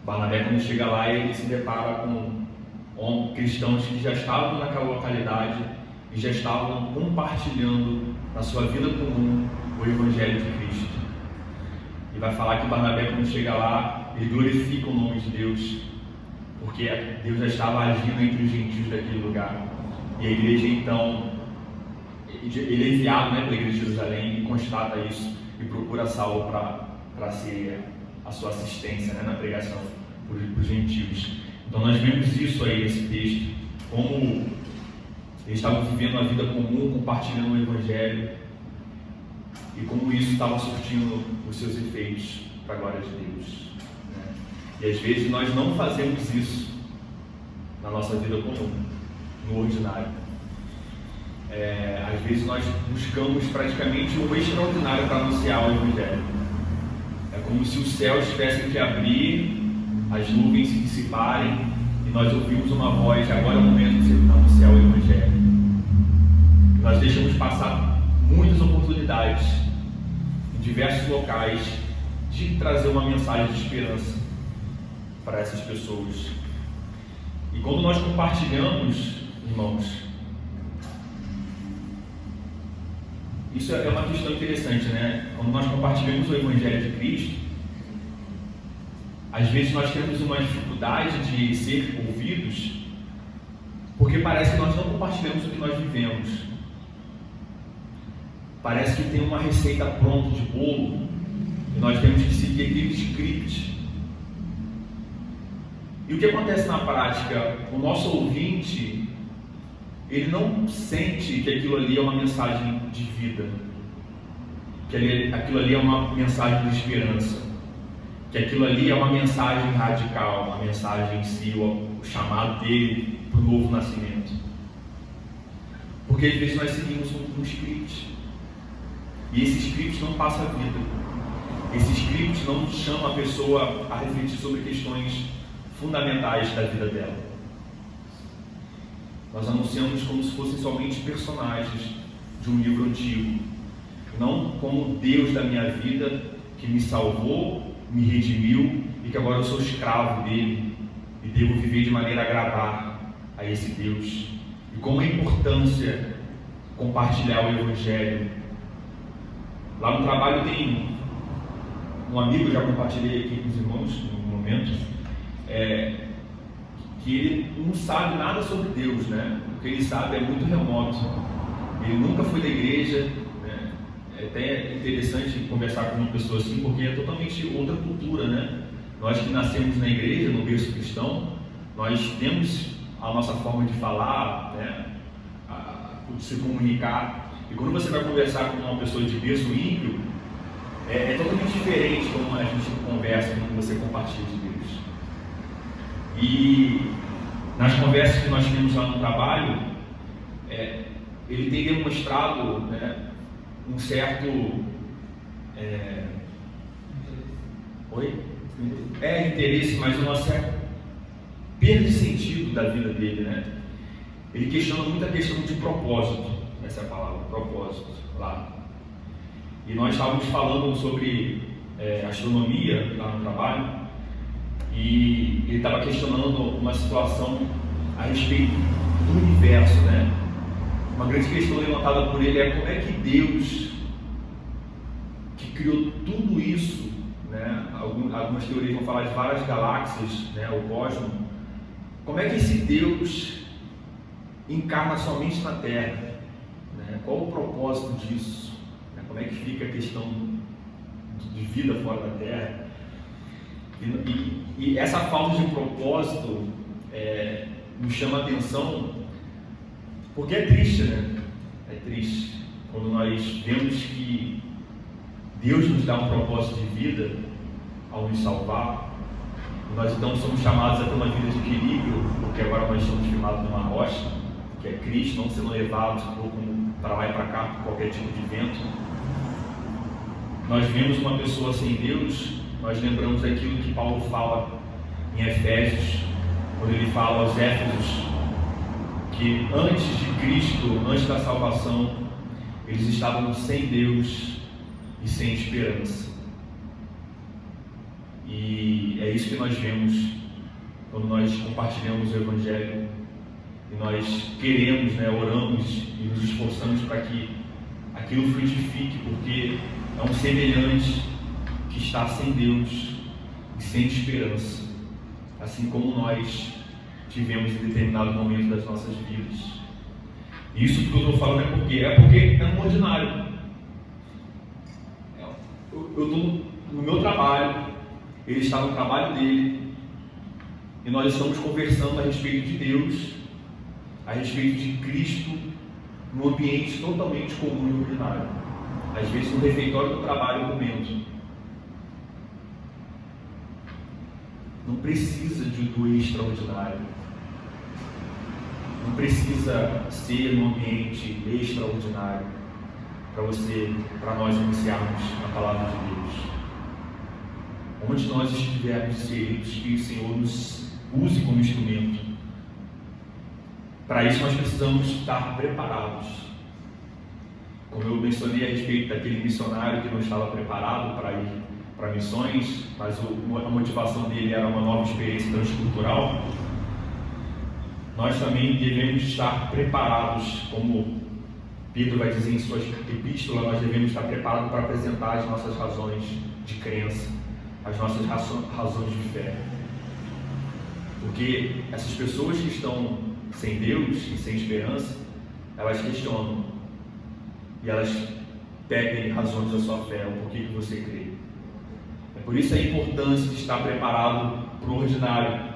Barnabé, quando chega lá, ele se depara com cristãos que já estavam naquela localidade e já estavam compartilhando na sua vida comum o Evangelho de Cristo. E vai falar que Barnabé, quando chega lá, ele glorifica o nome de Deus, porque Deus já estava agindo entre os gentios daquele lugar. E a igreja, então, ele é enviado, né, pela igreja de Jerusalém e constata isso e procura Saulo para ser a sua assistência, né, na pregação para os gentios. Então nós vemos isso aí nesse texto, como eles estavam vivendo a vida comum, compartilhando o Evangelho, e como isso estava surtindo os seus efeitos para a glória de Deus, né? E às vezes nós não fazemos isso na nossa vida comum, no ordinário. Às vezes nós buscamos praticamente o extraordinário para anunciar o Evangelho. É como se os céus tivessem que abrir, as nuvens se dissiparem e nós ouvimos uma voz: agora é o momento de anunciar o Evangelho. Nós deixamos passar muitas oportunidades em diversos locais de trazer uma mensagem de esperança para essas pessoas. E quando nós compartilhamos, irmãos, isso é uma questão interessante, né? Quando nós compartilhamos o Evangelho de Cristo, às vezes nós temos uma dificuldade de ser ouvidos, porque parece que nós não compartilhamos o que nós vivemos. Parece que tem uma receita pronta de bolo e nós temos que seguir aquele script. E o que acontece na prática? O nosso ouvinte, ele não sente que aquilo ali é uma mensagem de vida, que aquilo ali é uma mensagem de esperança, que aquilo ali é uma mensagem radical, uma mensagem em si, o chamado dele para o novo nascimento. Porque às vezes nós seguimos um script, e esse script não passa a vida, esse script não chama a pessoa a refletir sobre questões fundamentais da vida dela. Nós anunciamos como se fossem somente personagens de um livro antigo, não como Deus da minha vida, que me salvou, me redimiu e que agora eu sou escravo dele e devo viver de maneira a agradar a esse Deus. E como é importância compartilhar o Evangelho. Lá no trabalho tem um amigo, eu já compartilhei aqui com os irmãos no momento, que ele não sabe nada sobre Deus, né? O que ele sabe é muito remoto. Ele nunca foi da igreja, né? É até interessante conversar com uma pessoa assim, porque é totalmente outra cultura, né? Nós que nascemos na igreja, no berço cristão, nós temos a nossa forma de falar, né? De se comunicar. E quando você vai conversar com uma pessoa de berço ímpio, é totalmente diferente como a gente conversa, como você compartilha de Deus. E nas conversas que nós temos lá no trabalho, ele tem demonstrado, né, um certo interesse, mas uma certa perda de sentido da vida dele, né? Ele questiona muito a questão de propósito, essa é a palavra, propósito, lá. E nós estávamos falando sobre astronomia lá no trabalho, e ele estava questionando uma situação a respeito do universo, né? Uma grande questão levantada por ele é como é que Deus, que criou tudo isso, né? Algumas teorias vão falar de várias galáxias, né? O cosmos. Como é que esse Deus encarna somente na Terra? Né? Qual o propósito disso? Né? Como é que fica a questão de vida fora da Terra? E essa falta de propósito nos chama a atenção, porque é triste, né? É triste quando nós vemos que Deus nos dá um propósito de vida ao nos salvar. Nós então somos chamados a ter uma vida de equilíbrio, porque agora nós somos firmados numa rocha, que é Cristo, não sendo levados para lá e para cá por qualquer tipo de vento. Nós vemos uma pessoa sem Deus, nós lembramos daquilo que Paulo fala em Efésios, quando ele fala aos Éfesos, que antes de Cristo, antes da salvação, eles estavam sem Deus e sem esperança. E é isso que nós vemos quando nós compartilhamos o Evangelho e nós queremos, né, oramos e nos esforçamos para que aquilo frutifique, porque é um semelhante que está sem Deus e sem esperança, assim como nós tivemos em determinado momento das nossas vidas. E isso que eu estou falando é porque é no ordinário. Eu estou no meu trabalho, ele está no trabalho dele, e nós estamos conversando a respeito de Deus, a respeito de Cristo, num ambiente totalmente comum e ordinário. Às vezes no refeitório do trabalho, comendo. Não precisa do extraordinário. Não precisa ser num ambiente extraordinário para nós iniciarmos na palavra de Deus. Onde nós estivermos inseridos, que o Senhor nos use como instrumento. Para isso nós precisamos estar preparados. Como eu mencionei a respeito daquele missionário que não estava preparado para ir para missões, mas a motivação dele era uma nova experiência transcultural, nós também devemos estar preparados, como Pedro vai dizer em sua epístola, nós devemos estar preparados para apresentar as nossas razões de crença, as nossas razões de fé. Porque essas pessoas que estão sem Deus e sem esperança, elas questionam e elas pedem razões da sua fé, o porquê que você crê. É por isso a importância de estar preparado para o ordinário,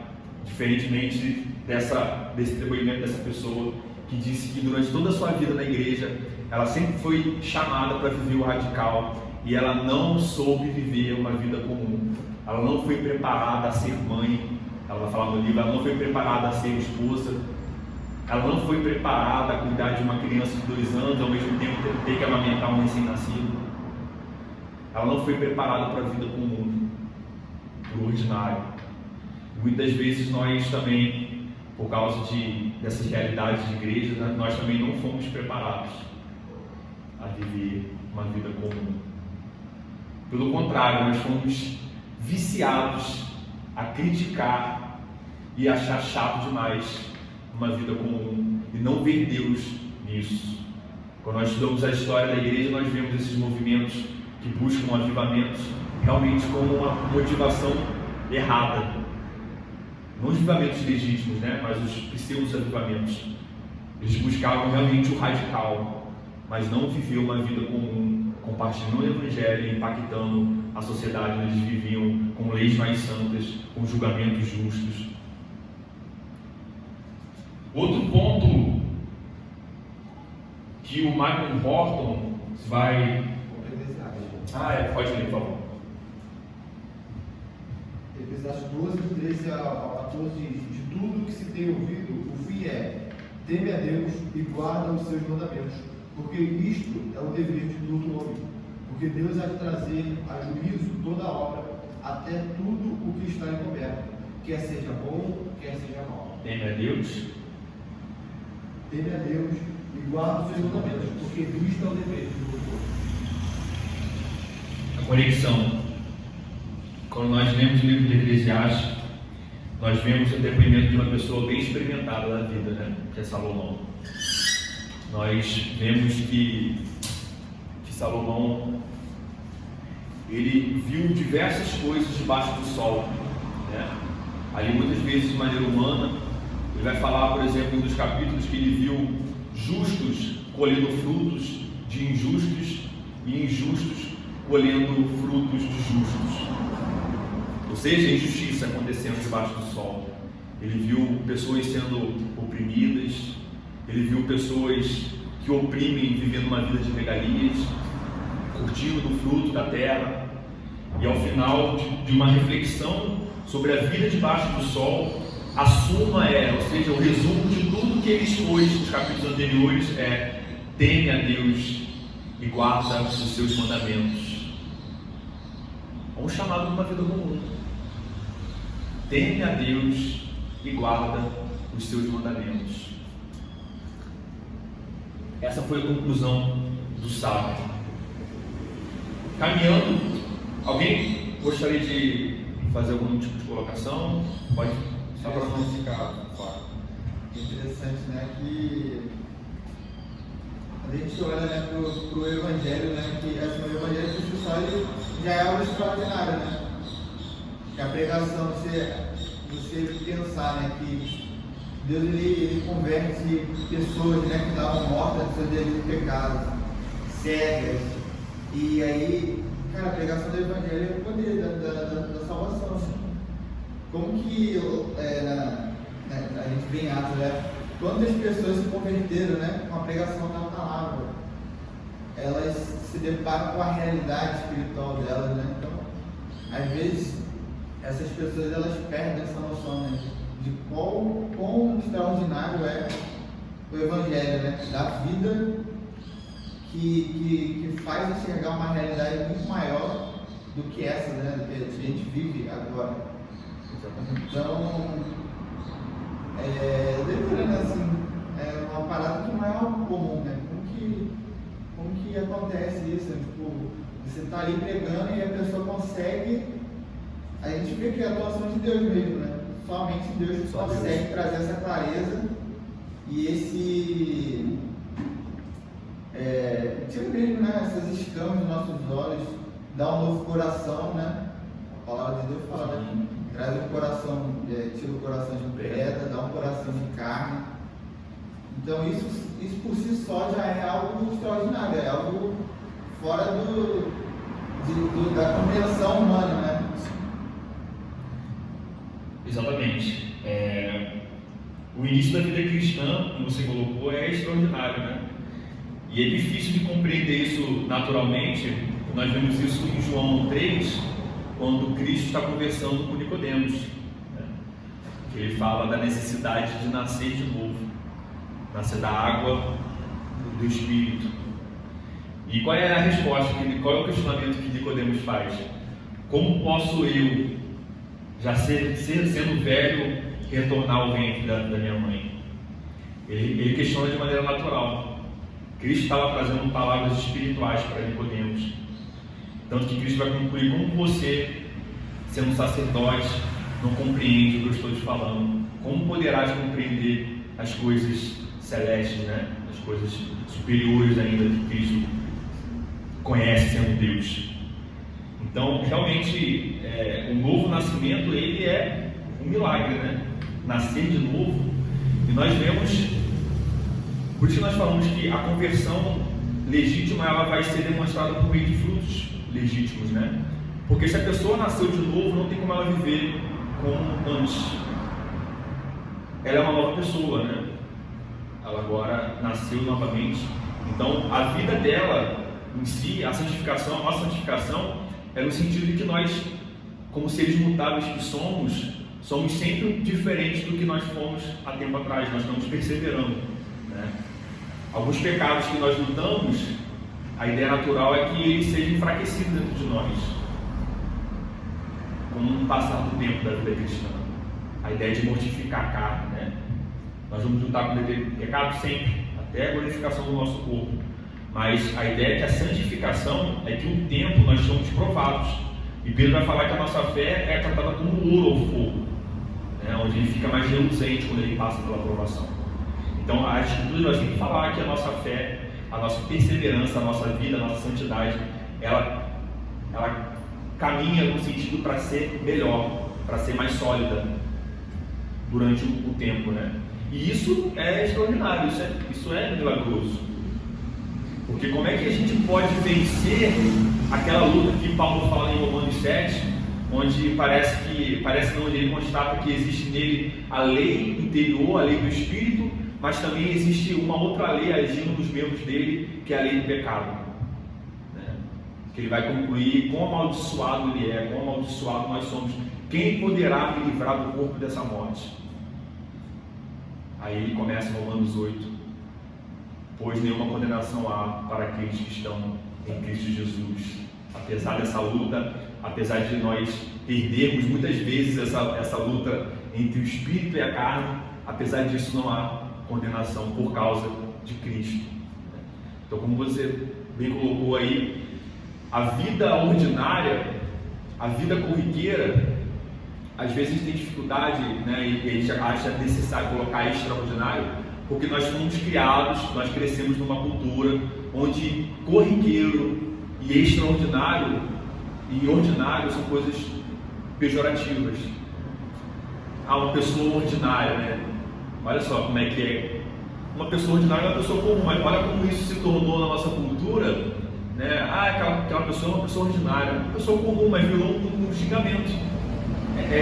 diferentemente desse depoimento dessa pessoa que disse que durante toda a sua vida na igreja, ela sempre foi chamada para viver o radical e ela não soube viver uma vida comum. Ela não foi preparada a ser mãe, ela vai falar no livro, ela não foi preparada a ser esposa, ela não foi preparada a cuidar de uma criança de 2 anos, ao mesmo tempo ter que amamentar um recém-nascido. Ela não foi preparada para a vida comum, para o ordinário. Muitas vezes nós também, por causa dessas realidades de igreja, nós também não fomos preparados a viver uma vida comum. Pelo contrário, nós fomos viciados a criticar e achar chato demais uma vida comum e não ver Deus nisso. Quando nós estudamos a história da igreja, nós vemos esses movimentos que buscam avivamentos realmente como uma motivação errada. Não os avivamentos legítimos, né? Mas os pseudo-avivamentos. Eles buscavam realmente o radical, mas não viver uma vida comum, compartilhando o Evangelho e impactando a sociedade onde eles viviam, com leis mais santas, com julgamentos justos. Outro ponto que o Michael Horton vai... pode ler, por favor. Eclesiastes 12, 13 a 14 diz: de tudo que se tem ouvido, o fim é: teme a Deus e guarda os seus mandamentos, porque isto é o dever de todo homem. Porque Deus há de trazer a juízo toda a obra, até tudo o que está encoberto, quer seja bom, quer seja mal. Teme a Deus. Teme a Deus e guarda os seus mandamentos, porque isto é o dever de todo homem. A conexão. Quando nós lemos o livro de Eclesiastes, nós vemos o depoimento de uma pessoa bem experimentada da vida, né? Que é Salomão. Nós vemos que Salomão, ele viu diversas coisas debaixo do sol, né? Ali muitas vezes de maneira humana. Ele vai falar, por exemplo, em um dos capítulos que ele viu justos colhendo frutos de injustos e injustos colhendo frutos de justos. Ou seja, injustiça acontecendo debaixo do sol. Ele viu pessoas sendo oprimidas, ele viu pessoas que oprimem vivendo uma vida de regalias, curtindo do fruto da terra. E ao final de uma reflexão sobre a vida debaixo do sol, a suma ou seja, o resumo de tudo que ele expôs nos capítulos anteriores teme a Deus e guarda os seus mandamentos. Um chamado de uma vida comum. Teme a Deus e guarda os seus mandamentos. Essa foi a conclusão do sábado. Caminhando, alguém gostaria de fazer algum tipo de colocação? Pode, só para não ficar claro. Interessante, né, que a gente olha, né, para o Evangelho, né, que assim, o Evangelho por si só ele já é algo extraordinário, né? Que a pregação, você pensar, né, que Deus ele converte pessoas, né, que estavam mortas dos seus delitos e pecados, cegas, e aí, cara, a pregação do Evangelho é o poder da salvação. Como que a gente vê em Atos, né? Quantas pessoas se converteram, né, com a pregação da palavra? Elas se deparam com a realidade espiritual delas, né? Então, às vezes, essas pessoas elas perdem essa noção, né, de quão extraordinário é o Evangelho, né? Da vida que faz enxergar uma realidade muito maior do que essa, né? Do que a gente vive agora. Então, lembrando assim, é uma parada que não é algo comum, né? Como que acontece isso? Tipo, você está ali pregando e a pessoa consegue. A gente vê que é a atuação de Deus mesmo, né? Somente Deus consegue trazer essa clareza e esse tira mesmo, né, essas escamas dos nossos olhos, dá um novo coração, né? A palavra de Deus fala, né? Traz um coração, tira o coração de pedra, dá um coração de carne. Então isso por si só já é algo extraordinário, é algo fora da compreensão humana, né? Exatamente. O início da vida cristã, como você colocou, é extraordinário, né? E é difícil de compreender isso naturalmente. Nós vemos isso em João 3, quando Cristo está conversando com Nicodemos, né? Ele fala da necessidade de nascer de novo, nascer da água do Espírito. E qual é a resposta? Qual é o questionamento que Nicodemos faz? Como posso eu, já sendo velho, retornar ao ventre da minha mãe? Ele questiona de maneira natural. Cristo estava trazendo palavras espirituais para Nicodemos. Tanto que Cristo vai concluir: como você, sendo sacerdote, não compreende o que eu estou te falando? Como poderás compreender as coisas celestes, né? As coisas superiores ainda que Cristo conhece sendo Deus. Então, realmente, o novo nascimento, ele é um milagre, né? Nascer de novo. E nós vemos, por isso que nós falamos que a conversão legítima, ela vai ser demonstrada por meio de frutos legítimos, né? Porque se a pessoa nasceu de novo, não tem como ela viver como antes. Ela é uma nova pessoa, né? Ela agora nasceu novamente. Então, a vida dela em si, a santificação, a nossa santificação, é no sentido de que nós, como seres mutáveis que somos sempre diferentes do que nós fomos há tempo atrás. Nós estamos perseverando, né? Alguns pecados que nós lutamos, a ideia natural é que eles sejam enfraquecidos dentro de nós, com o passar do tempo da vida cristã. A ideia de mortificar a carne, né? Nós vamos lutar com o pecado sempre, até a glorificação do nosso corpo. Mas a ideia é que a santificação é que um tempo nós somos provados. E Pedro vai falar que a nossa fé é tratada como ouro ao fogo, né? Onde ele fica mais reluzente quando ele passa pela provação. Então a Escritura vai sempre falar que a nossa fé, a nossa perseverança, a nossa vida, a nossa santidade, ela ela caminha no sentido para ser melhor, para ser mais sólida durante o tempo, né? E isso é extraordinário, isso é milagroso. Porque como é que a gente pode vencer aquela luta que Paulo fala em Romanos 7, onde parece não, onde ele constata que existe nele a lei interior, a lei do Espírito, mas também existe uma outra lei agindo nos membros dele, que é a lei do pecado, né? Que ele vai concluir quão amaldiçoado ele é, quão amaldiçoado nós somos. Quem poderá me livrar do corpo dessa morte? Aí ele começa em Romanos 8: pois nenhuma condenação há para aqueles que estão em Cristo Jesus. Apesar dessa luta, apesar de nós perdermos muitas vezes essa luta entre o Espírito e a carne, apesar disso não há condenação por causa de Cristo. Então, como você bem colocou aí, a vida ordinária, a vida corriqueira, às vezes a gente tem dificuldade, né, e a gente acha necessário colocar extraordinário, porque nós fomos criados, nós crescemos numa cultura onde corriqueiro e extraordinário e ordinário são coisas pejorativas. Uma pessoa ordinária, né? Olha só como é que é. Uma pessoa ordinária é uma pessoa comum, mas olha como isso se tornou na nossa cultura, né? Aquela pessoa é uma pessoa ordinária, uma pessoa comum, mas virou um xingamento.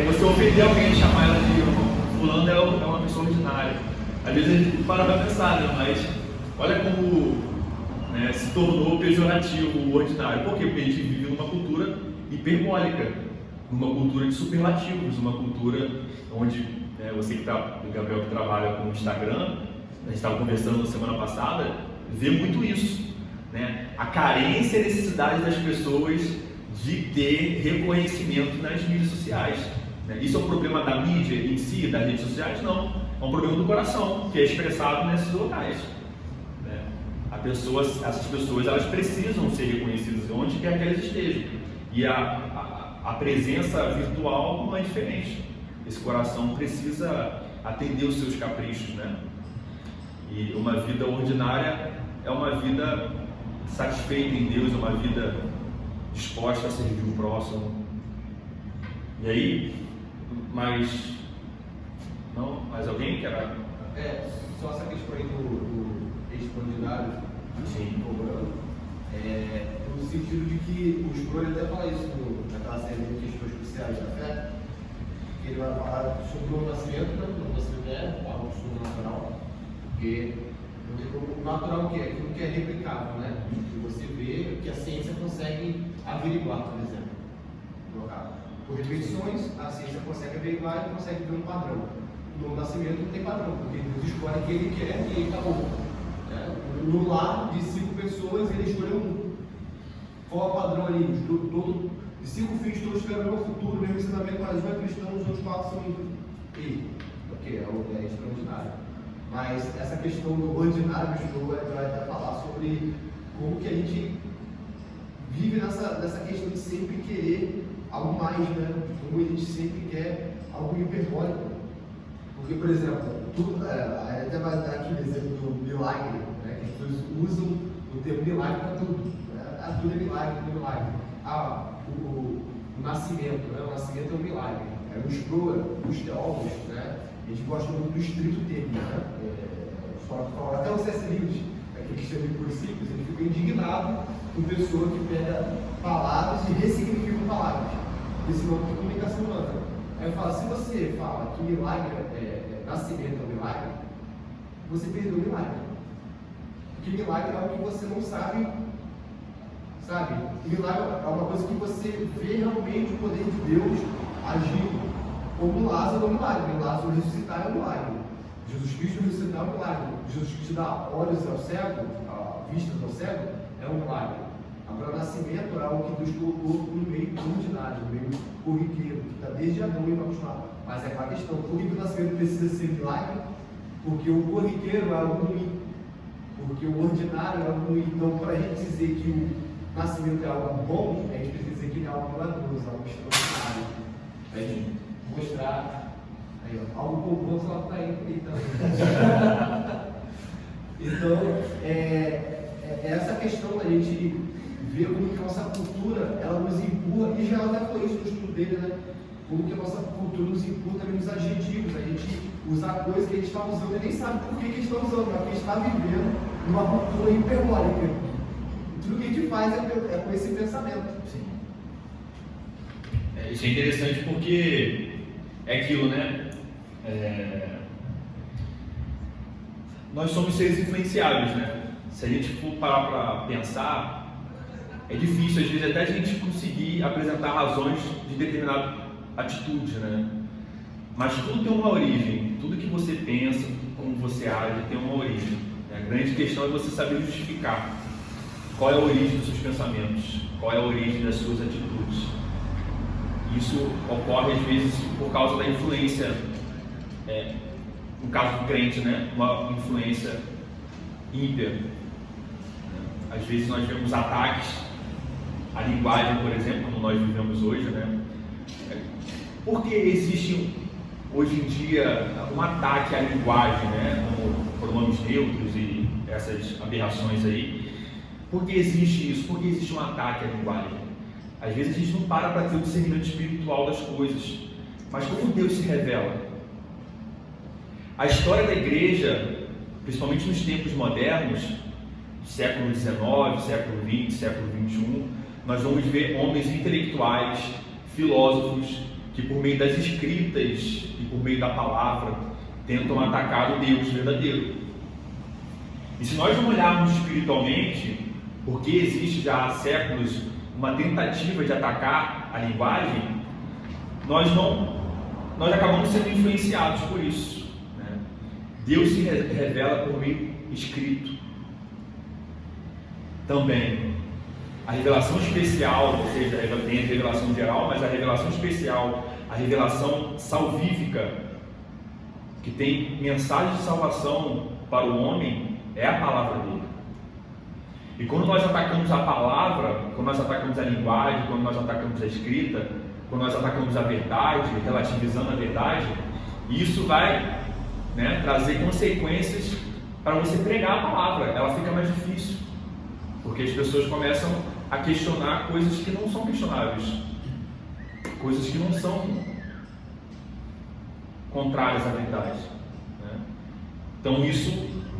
Você ofender alguém, chamar ela de fulano, é uma pessoa ordinária. Às vezes a gente para pra pensar, né? Mas olha como, né, se tornou pejorativo o ordinário. Por quê? Porque a gente vive numa cultura hiperbólica, numa cultura de superlativos, uma cultura onde, você que Gabriel, que trabalha com o Instagram, a gente estava conversando na semana passada, vê muito isso, né? A carência e a necessidade das pessoas de ter reconhecimento nas mídias sociais, né? Isso é um problema da mídia em si, das redes sociais? Não, é um problema do coração, que é expressado nesses locais, né? Essas pessoas, elas precisam ser reconhecidas onde quer que elas estejam, e a presença virtual não é diferente. Esse coração precisa atender os seus caprichos, né? E uma vida ordinária é uma vida satisfeita em Deus, é uma vida disposta a servir o próximo. E aí, mais alguém quer? Só essa questão aí do extraordinário, sim, cobrando, no sentido de que o Sproul até fala isso naquela série de questões cruciais da fé, que ele vai falar sobre o nascimento, né? O nascimento é algo sobrenatural, porque o natural que é aquilo que é replicável, né? Que você vê, que a ciência consegue averiguar, por exemplo. Por repetições, a ciência consegue averiguar e consegue ver um padrão. No nascimento não tem padrão, porque Deus escolhe quem ele quer e ele acabou. No lar de 5 pessoas, ele escolheu um. Qual é o padrão ali? De 5 filhos, todos tiveram o mesmo futuro, o mesmo ensinamento, mas um é cristão, os outros 4 são ele. Porque é extraordinário. Mas essa questão do ordinário, o Sproul vai até falar sobre como que a gente vive nessa questão de sempre querer algo mais, né? Como a gente sempre quer algo hiperbólico. Porque, por exemplo, até vai dar aqui o exemplo do milagre, né? Que as pessoas usam o termo milagre para tudo. Né? Tudo é milagre, tudo é milagre. O nascimento, né? O nascimento é um milagre. O Sproul, os teólogos, né? A gente gosta muito do estrito termo, né? Até o C.S. Lewis, aquele que chama de princípios, ele fica indignado com pessoa que pega palavras e ressignifica palavras. Esse nome de comunicação humana. Aí eu falo, se você fala que milagre nascimento é um milagre, você perdeu o milagre. Porque milagre é algo que você não sabe. Milagre é uma coisa que você vê realmente o poder de Deus agindo. Como Lázaro é um milagre. Lázaro ressuscitar é um milagre. Jesus Cristo ressuscitar é um milagre. Jesus Cristo dá olhos ao cego, vistas ao cego, é um milagre. Agora, o nascimento é algo que Deus colocou no meio ordinário, no meio corriqueiro, que está desde Adão e vai continuar. Mas é aquela questão, por que o nascimento precisa ser milagre? Porque o corriqueiro é algo ruim. Porque o ordinário é algo ruim. Então, para a gente dizer que o nascimento é algo bom, a gente precisa dizer que ele é algo milagroso, algo extraordinário. Para a gente mostrar aí, algo bom lá para ele também. Então, essa questão da gente ver como que a nossa cultura, ela nos empurra, e já até falou isso no estudo dele, né? Como que a nossa cultura nos empurra também nos adjetivos, a gente usar coisas que a gente está usando e nem sabe por que a gente está usando, mas a gente está vivendo numa cultura hiperbólica. Tudo que a gente faz é com esse pensamento. Sim. Isso é interessante porque é aquilo, né? Nós somos seres influenciáveis, né? Se a gente for parar para pensar, é difícil às vezes até a gente conseguir apresentar razões de determinada atitude, né? Mas tudo tem uma origem, tudo que você pensa, como você age, tem uma origem. A grande questão é você saber justificar qual é a origem dos seus pensamentos, qual é a origem das suas atitudes. Isso ocorre às vezes por causa da influência, no caso do crente, né? Uma influência ímpia. Às vezes nós vemos ataques à linguagem, por exemplo, como nós vivemos hoje, né? Porque existe hoje em dia um ataque à linguagem, né? Como pronomes neutros e essas aberrações aí. Por que existe isso? Por que existe um ataque à linguagem? Às vezes a gente não para ter o discernimento espiritual das coisas. Mas como Deus se revela? A história da igreja, principalmente nos tempos modernos, século XIX, século XX, século XXI, nós vamos ver homens intelectuais, filósofos, que por meio das escritas e por meio da palavra tentam atacar o Deus verdadeiro. E se nós não olharmos espiritualmente, porque existe já há séculos uma tentativa de atacar a linguagem, nós acabamos sendo influenciados por isso, né? Deus se revela por meio escrito. Também a revelação especial, ou seja, tem a revelação geral, mas a revelação especial, a revelação salvífica, que tem mensagem de salvação para o homem, é a palavra dele. E quando nós atacamos a palavra, quando nós atacamos a linguagem, quando nós atacamos a escrita, quando nós atacamos a verdade, relativizando a verdade, isso vai, né, trazer consequências para você pregar a palavra. Ela fica mais difícil, porque as pessoas começam a questionar coisas que não são questionáveis, coisas que não são contrárias à verdade, né? Então isso,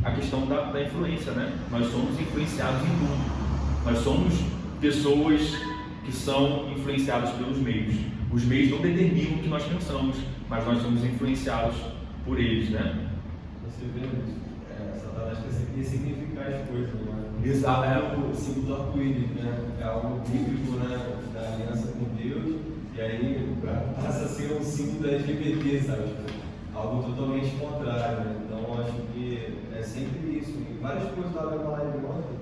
a questão da influência, né? Nós somos influenciados em tudo. Nós somos pessoas que são influenciadas pelos meios. Os meios não determinam o que nós pensamos, mas nós somos influenciados por eles, né? Você vê isso? Satanás quer significar as coisas, né? Exato. É o símbolo do arco-íris, né? É algo bíblico, né? Da aliança com Deus, e aí passa a ser um símbolo da LGBT, sabe? Algo totalmente contrário, né? Então acho que é sempre isso. E várias coisas lá na live ontem,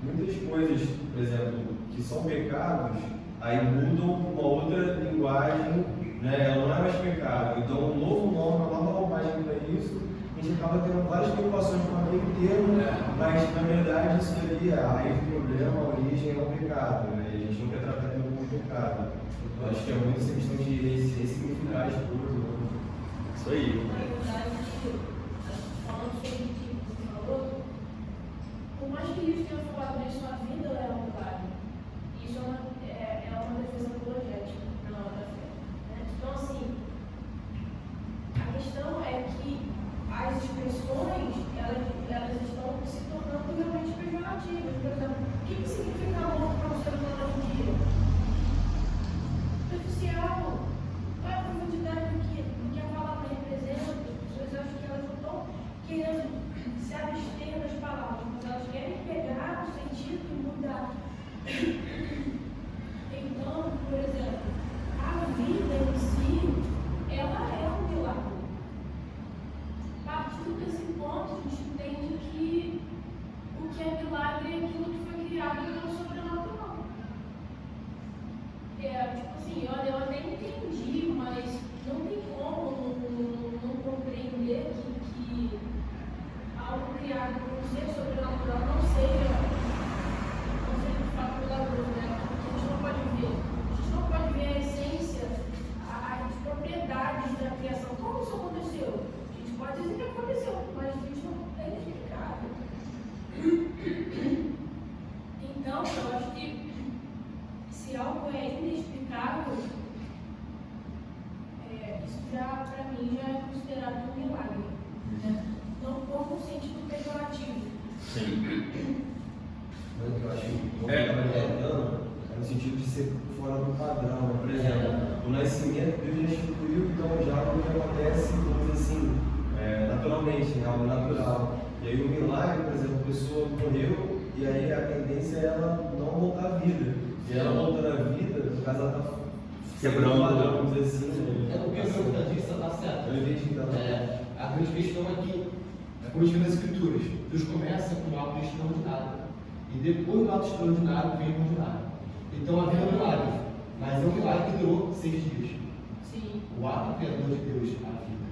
muitas coisas, por exemplo, que são pecados, aí mudam uma outra linguagem, né? Ela não é mais pecado. Então um novo nome, uma nova roupagem para isso. A gente acaba tendo várias preocupações com o meio termo, mas na verdade isso daí, a raiz do problema, a origem é o pecado, né? E a gente não quer tratar aquilo como pecado. Eu acho que é muito essa questão de ressignificar as coisas. Isso aí. Na verdade, falando sobre o que você falou, por mais que isso tenha falado isso, a vida é um milagre. Isso é uma defesa apologética na hora da fé, né? Então, assim, a questão é que as expressões, elas estão se tornando realmente pejorativas. Por exemplo, o que significa amor para um ser humano hoje em dia? Superficial. Qual é a profundidade do que a palavra representa? As pessoas acham que elas não estão querendo se abster das palavras, mas elas querem pegar o sentido e mudar. Então, por exemplo, a vida em si, ela é um milagre. Partindo desse ponto, a gente entende que o que é milagre é aquilo que foi criado pelo sobrenatural. Tipo assim, eu até entendi, mas não tem como não compreender que algo criado por um ser sobrenatural não seja de fato milagre. para mim, já é considerado um milagre. Né? Não como um sentido pejorativo. Sim. Mas o que eu acho que é no sentido de ser fora do padrão. Né? Por exemplo, o nascimento Deus já instituiu, então já algo que acontece, vamos dizer assim, naturalmente, né? Algo natural. E aí o milagre, por exemplo, a pessoa morreu e aí a tendência é ela não voltar à vida. E ela voltando à vida, no caso ela está quebrando o padrão, vamos dizer assim. É o que a pergunta disso está certo. Eu entendi que A grande questão é que, como diz nas Escrituras, Deus começa com algo extraordinário. E depois do ato extraordinário vem o ordinário. Então havia um milagre, mas é um milagre que durou 6 dias. Sim. O ato criador de Deus, a vida.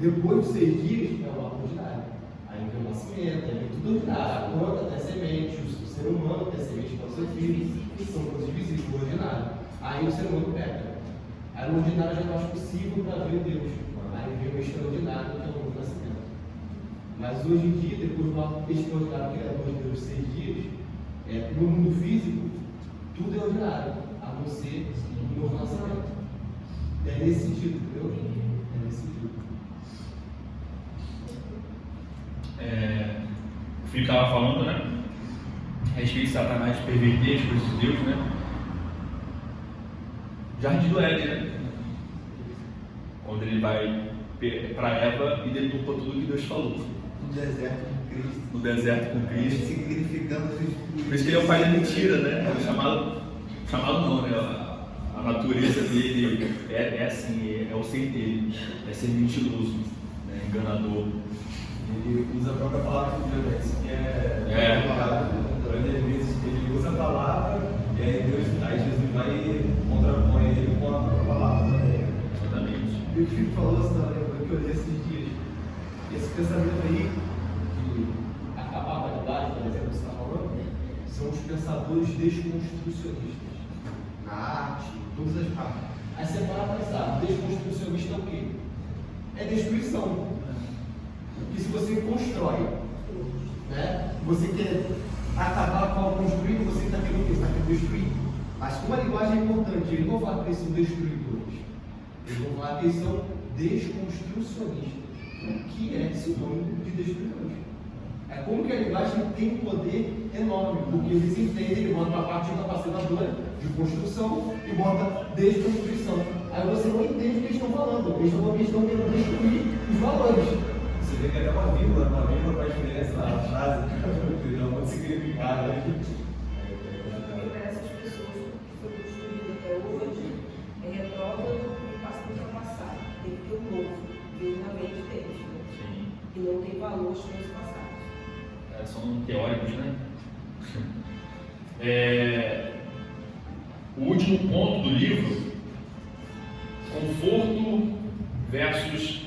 Depois dos 6 dias é o ato ordinário. Aí vem o nascimento, aí vem tudo ordinário. A planta tem semente, o ser humano tem semente para o seu filho, que são coisas visíveis, o ordinário. Aí o ser humano peca. Aí o ordinário já não é possível para ver Deus. Aí vem o extraordinário, que é o novo nascimento. Mas hoje em dia, depois do ato extraordinário criador de Deus 6 dias, no mundo físico, tudo é ordinário, a não ser o novo nascimento. É nesse sentido, entendeu? É nesse sentido. O Filipe estava falando, né? A respeito de Satanás perverter as coisas de Deus, né? Jardim do Éden, né? Quando ele vai para Eva e deturpa tudo que Deus falou. No deserto com Cristo. No deserto com Cristo. Significando Por isso que ele é o pai da mentira, né? É chamado não, né? A natureza dele é assim, é o ser dele, é ser mentiroso, né? Enganador. Ele usa a própria palavra de Deus, né? Isso que é complicado. Às vezes ele usa a palavra e aí Jesus vai e contrapõe ele com a própria palavra também. Exatamente. E o que o Filipe falou, você estava lembrando que eu li esses dias. Esse pensamento aí, de acabar a validade, por exemplo, que você está falando, são os pensadores desconstrucionistas. Na arte, em todas as partes. Aí você para pensar, desconstrucionista é o quê? É destruição. Porque se você constrói, né, você quer acabar com algo construído, você está querendo o quê? Você está querendo destruir. Mas como a linguagem é importante, eles não vão falar que eles são destruidores. Eles vão falar que eles são desconstrucionistas. O que é sinônimo de destruidores? É como que a linguagem tem um poder enorme, porque eles entendem, ele bota a parte capacitadora de construção e bota desconstrução. Aí você não entende o que eles estão falando, eles estão querendo destruir os valores. Você vê que até uma vírgula faz diferença na frase, tem um monte de significado. Porque para essas pessoas que foi construído até hoje, é retrógrado e passa para o passado. Tem que ter um novo, veio na mente deles, né? Sim. E não tem valor as coisas passadas. São teóricos, né? O último ponto do livro: conforto versus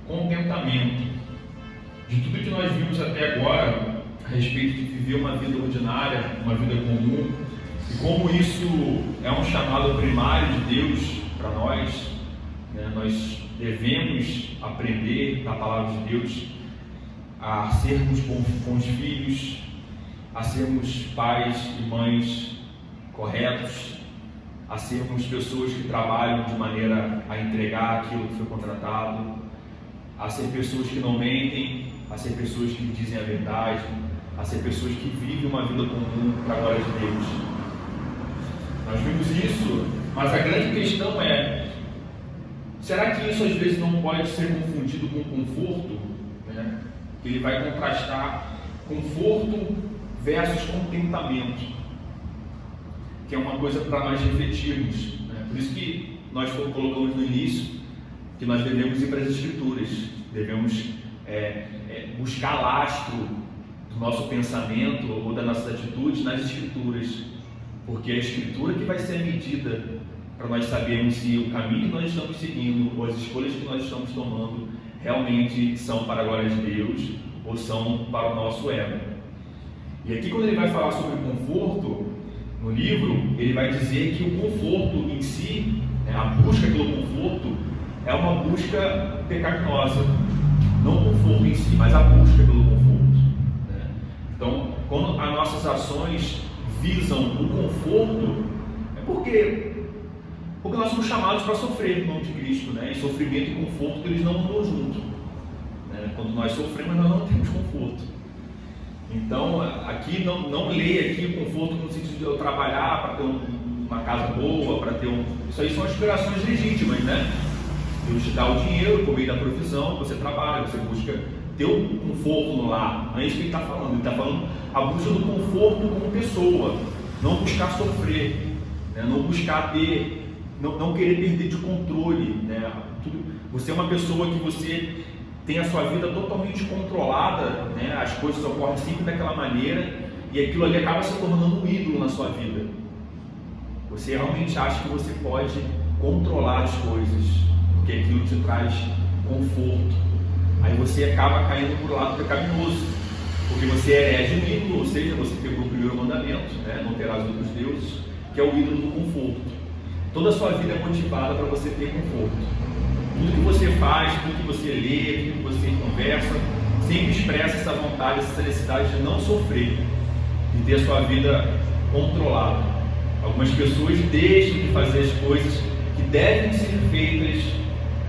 contentamento. De tudo que nós vimos até agora a respeito de viver uma vida ordinária, uma vida comum, e como isso é um chamado primário de Deus para nós, né? Nós devemos aprender na palavra de Deus a sermos bons filhos, a sermos pais e mães corretos, a sermos pessoas que trabalham de maneira a entregar aquilo que foi contratado, a ser pessoas que não mentem, a ser pessoas que dizem a verdade, a ser pessoas que vivem uma vida comum para a glória de Deus. Nós vimos isso, mas a grande questão é: será que isso às vezes não pode ser confundido com conforto? Né? Ele vai contrastar conforto versus contentamento, que é uma coisa para nós refletirmos, né? Por isso que nós colocamos no início que nós devemos ir para as Escrituras, devemos buscar lastro do nosso pensamento ou das nossas atitudes nas Escrituras, porque é a Escritura que vai ser a medida para nós sabermos se o caminho que nós estamos seguindo ou as escolhas que nós estamos tomando realmente são para a glória de Deus ou são para o nosso ego. E aqui, quando ele vai falar sobre conforto no livro, ele vai dizer que o conforto em si, a busca pelo conforto, é uma busca pecaminosa. Não o conforto em si, mas a busca pelo conforto, né? Então, quando as nossas ações visam o conforto, é porque Porque nós somos chamados para sofrer no nome de Cristo, né? E sofrimento e conforto, eles não andam juntos, né? Quando nós sofremos, nós não temos conforto. Então, aqui não leia aqui o conforto no sentido de eu trabalhar para ter uma casa boa, para ter Isso aí são aspirações legítimas, né? Deus te dá o dinheiro por meio da provisão, você trabalha, você busca ter um conforto no lar. Não é isso que ele está falando. Ele está falando a busca do conforto como pessoa, não buscar sofrer, né? Não buscar ter, não querer perder de controle, né? Você é uma pessoa que você tem a sua vida totalmente controlada, né? As coisas ocorrem sempre daquela maneira e aquilo ali acaba se tornando um ídolo na sua vida. Você realmente acha que você pode controlar as coisas, porque aquilo te traz conforto. Aí você acaba caindo por um lado pecaminoso, porque você herege um ídolo, ou seja, você quebrou o primeiro mandamento, né? Não terás outros deuses, que é o ídolo do conforto. Toda a sua vida é motivada para você ter conforto. Tudo que você faz, tudo que você lê, tudo que você conversa, sempre expressa essa vontade, essa necessidade de não sofrer, de ter a sua vida controlada. Algumas pessoas deixam de fazer as coisas que devem ser feitas,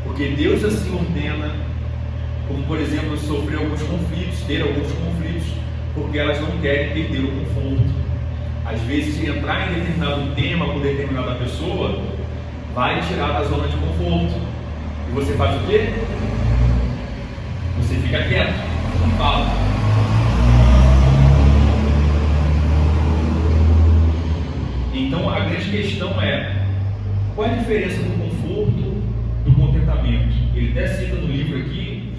porque Deus assim ordena, como por exemplo sofrer alguns conflitos, ter alguns conflitos, porque elas não querem perder o conforto. Às vezes entrar em determinado tema com determinada pessoa vai tirar da zona de conforto. E você faz o quê? Você fica quieto, não fala. Então a grande questão é: qual é a diferença do conforto do contentamento? Ele até cita no livro aqui,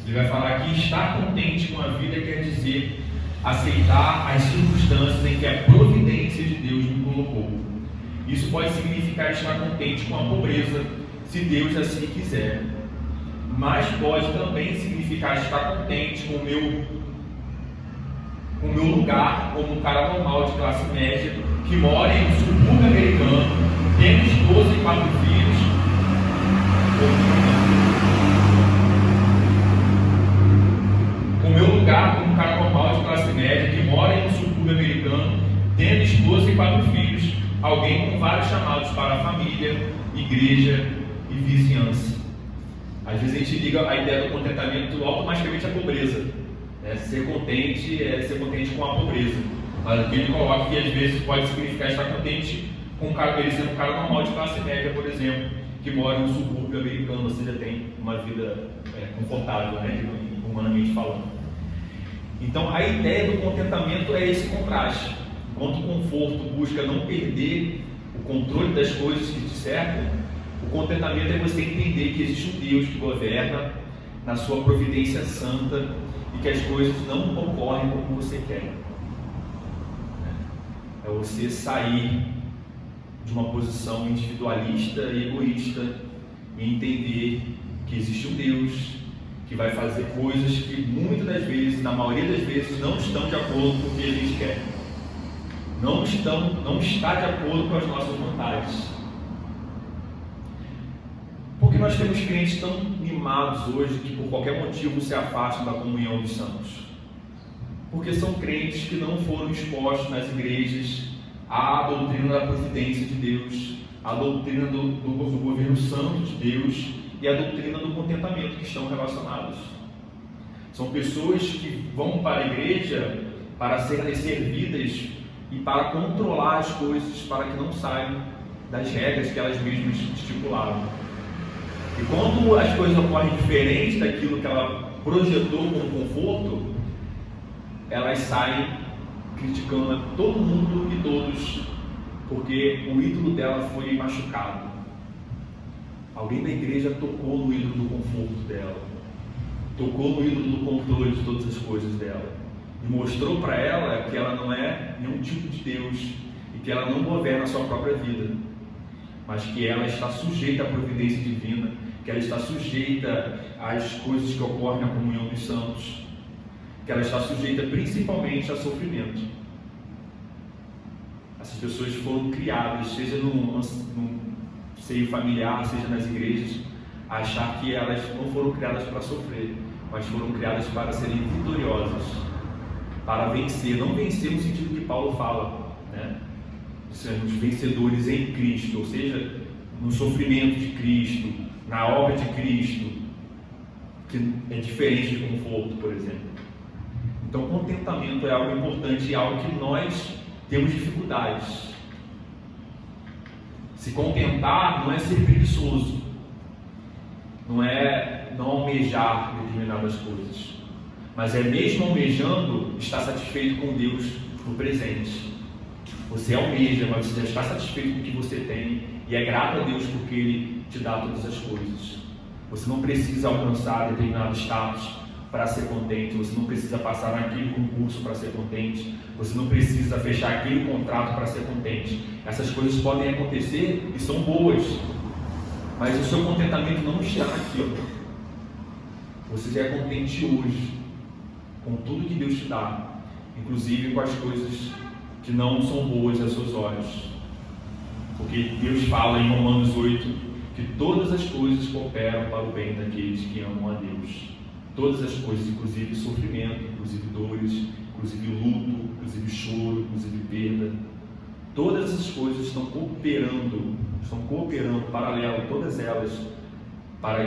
ele vai falar que estar contente com a vida quer dizer aceitar as circunstâncias em que a providência de Deus me colocou. Isso pode significar estar contente com a pobreza, se Deus assim quiser, mas pode também significar estar contente com o meu lugar como um cara normal de classe média que mora em um subúrbio americano, tem esposa e 4 filhos. O meu lugar como um cara normal de classe média que mora em um subúrbio americano, tendo esposa e 4 filhos, alguém com vários chamados para a família, igreja e vizinhança. Às vezes a gente liga a ideia do contentamento automaticamente à pobreza. Ser contente é ser contente com a pobreza. Mas aqui ele coloca que às vezes pode significar estar contente com ele sendo um cara normal de classe média, por exemplo, que mora em um subúrbio americano, ou seja, tem uma vida confortável, né, humanamente falando. Então a ideia do contentamento é esse contraste. Enquanto o conforto busca não perder o controle das coisas que te cercam, o contentamento é você entender que existe um Deus que governa na sua providência santa e que as coisas não ocorrem como você quer. É você sair de uma posição individualista e egoísta e entender que existe um Deus que vai fazer coisas que muitas das vezes, na maioria das vezes, não estão de acordo com o que a gente quer. Não está de acordo com as nossas vontades. Por que nós temos crentes tão mimados hoje que por qualquer motivo se afastam da comunhão dos santos? Porque são crentes que não foram expostos nas igrejas à doutrina da providência de Deus, à doutrina do governo santo de Deus e à doutrina do contentamento que estão relacionados. São pessoas que vão para a igreja para serem servidas e para controlar as coisas, para que não saiam das regras que elas mesmas estipularam. E quando as coisas ocorrem diferente daquilo que ela projetou como conforto, elas saem criticando a todo mundo e todos, porque o ídolo dela foi machucado. Alguém da igreja tocou no ídolo do conforto dela, tocou no ídolo do controle de todas as coisas dela, e mostrou para ela que ela não é nenhum tipo de Deus e que ela não governa a sua própria vida, mas que ela está sujeita à providência divina, que ela está sujeita às coisas que ocorrem na comunhão dos santos, que ela está sujeita principalmente a sofrimento. Essas pessoas foram criadas, seja no seio familiar, seja nas igrejas, a achar que elas não foram criadas para sofrer, mas foram criadas para serem vitoriosas, para vencer, não vencer no sentido que Paulo fala, né? Sermos vencedores em Cristo, ou seja, no sofrimento de Cristo, na obra de Cristo, que é diferente de conforto, por exemplo. Então, contentamento é algo importante e algo que nós temos dificuldades. Se contentar não é ser preguiçoso, não é não almejar determinadas coisas, mas é mesmo almejando estar satisfeito com Deus no presente. Você almeja, mas você já está satisfeito com o que você tem e é grato a Deus porque Ele te dá todas as coisas. Você não precisa alcançar determinado status para ser contente, você não precisa passar naquele concurso para ser contente, você não precisa fechar aquele contrato para ser contente. Essas coisas podem acontecer e são boas, mas o seu contentamento não está naquilo. Você já é contente hoje com tudo que Deus te dá, inclusive com as coisas que não são boas aos seus olhos, porque Deus fala em Romanos 8 que todas as coisas cooperam para o bem daqueles que amam a Deus. Todas as coisas, inclusive sofrimento, inclusive dores, inclusive luto, inclusive choro, inclusive perda. Todas as coisas estão cooperando paralelo, todas elas, para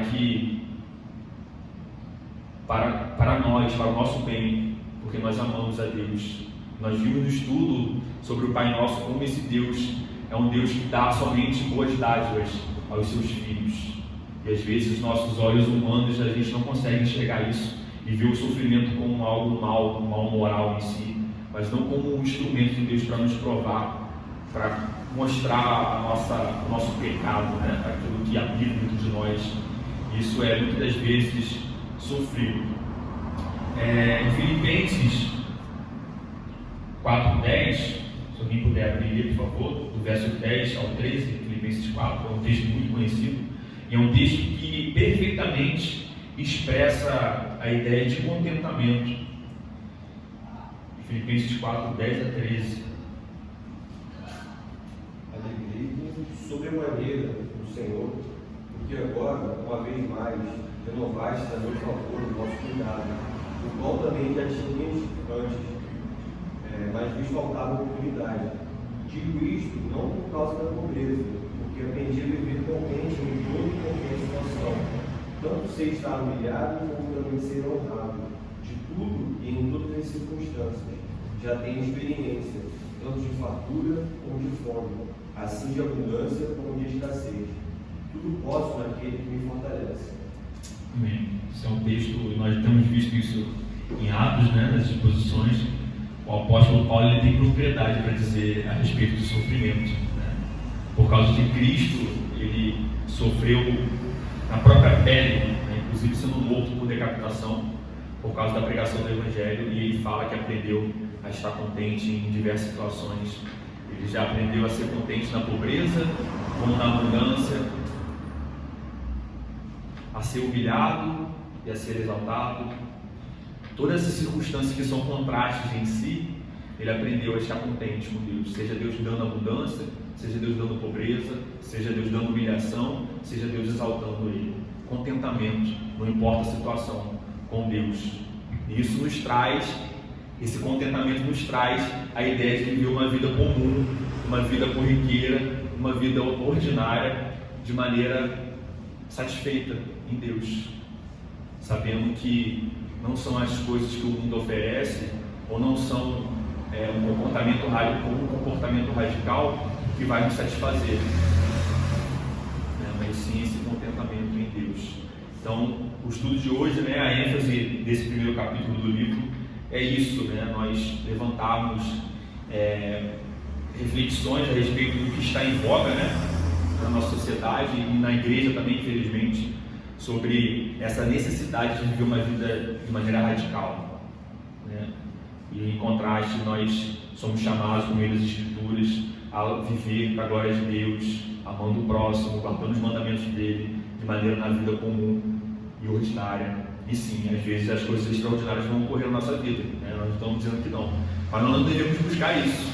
nós, para o nosso bem, porque nós amamos a Deus. Nós vimos no estudo sobre o Pai Nosso como esse Deus é um Deus que dá somente boas dádivas aos seus filhos. E às vezes os nossos olhos humanos, a gente não consegue enxergar isso e ver o sofrimento como algo mal, um mal moral em si, mas não como um instrumento de Deus para nos provar, para mostrar o nosso pecado, né? Aquilo que habita dentro de nós. Isso é muitas das vezes sofrido. Em Filipenses 4:10, se alguém puder abrir, por favor, do verso 10 ao 13, Filipenses 4, é um texto muito conhecido. E é um texto que perfeitamente expressa a ideia de contentamento. Filipenses 4, 10 a 13. Alegrei-me sobremaneira no Senhor, porque agora, uma vez mais, renovaste a meu favor o vosso cuidado, o qual também já tinhas antes, mas vos faltava oportunidade. Digo isto não por causa da pobreza, porque aprendi a viver contente em toda e qualquer situação, tanto sei estar humilhado como também ser honrado. De tudo e em todas as circunstâncias, já tenho experiência, tanto de fartura como de fome, assim de abundância como de escassez. Tudo posso naquele que me fortalece. Amém. Esse é um texto, nós temos visto isso em Atos, né, nas exposições. O apóstolo Paulo ele tem propriedade para dizer a respeito do sofrimento, né? Por causa de Cristo, ele sofreu na própria pele, né? Inclusive sendo morto por decapitação, por causa da pregação do Evangelho, e ele fala que aprendeu a estar contente em diversas situações. Ele já aprendeu a ser contente na pobreza, como na abundância, a ser humilhado e a ser exaltado. Todas essas circunstâncias que são contrastes em si, ele aprendeu a estar contente com Deus. Seja Deus dando abundância, seja Deus dando pobreza, seja Deus dando humilhação, seja Deus exaltando ele. Contentamento, não importa a situação, com Deus. E isso nos traz, esse contentamento nos traz a ideia de viver uma vida comum, uma vida corriqueira, uma vida ordinária, de maneira satisfeita em Deus, sabendo que não são as coisas que o mundo oferece, ou não são um comportamento radical que vai nos satisfazer, né? Mas sim esse contentamento em Deus. Então, o estudo de hoje, né, a ênfase desse primeiro capítulo do livro é isso, né? Nós levantarmos reflexões a respeito do que está em voga, né, na nossa sociedade e na igreja também, infelizmente, sobre essa necessidade de viver uma vida de maneira radical, né? E em contraste, nós somos chamados, por meio das Escrituras, a viver para a glória de Deus, amando o próximo, guardando os mandamentos dele, de maneira na vida comum e ordinária. E sim, às vezes as coisas extraordinárias vão ocorrer na nossa vida, né? Nós não estamos dizendo que não, mas nós não devemos buscar isso,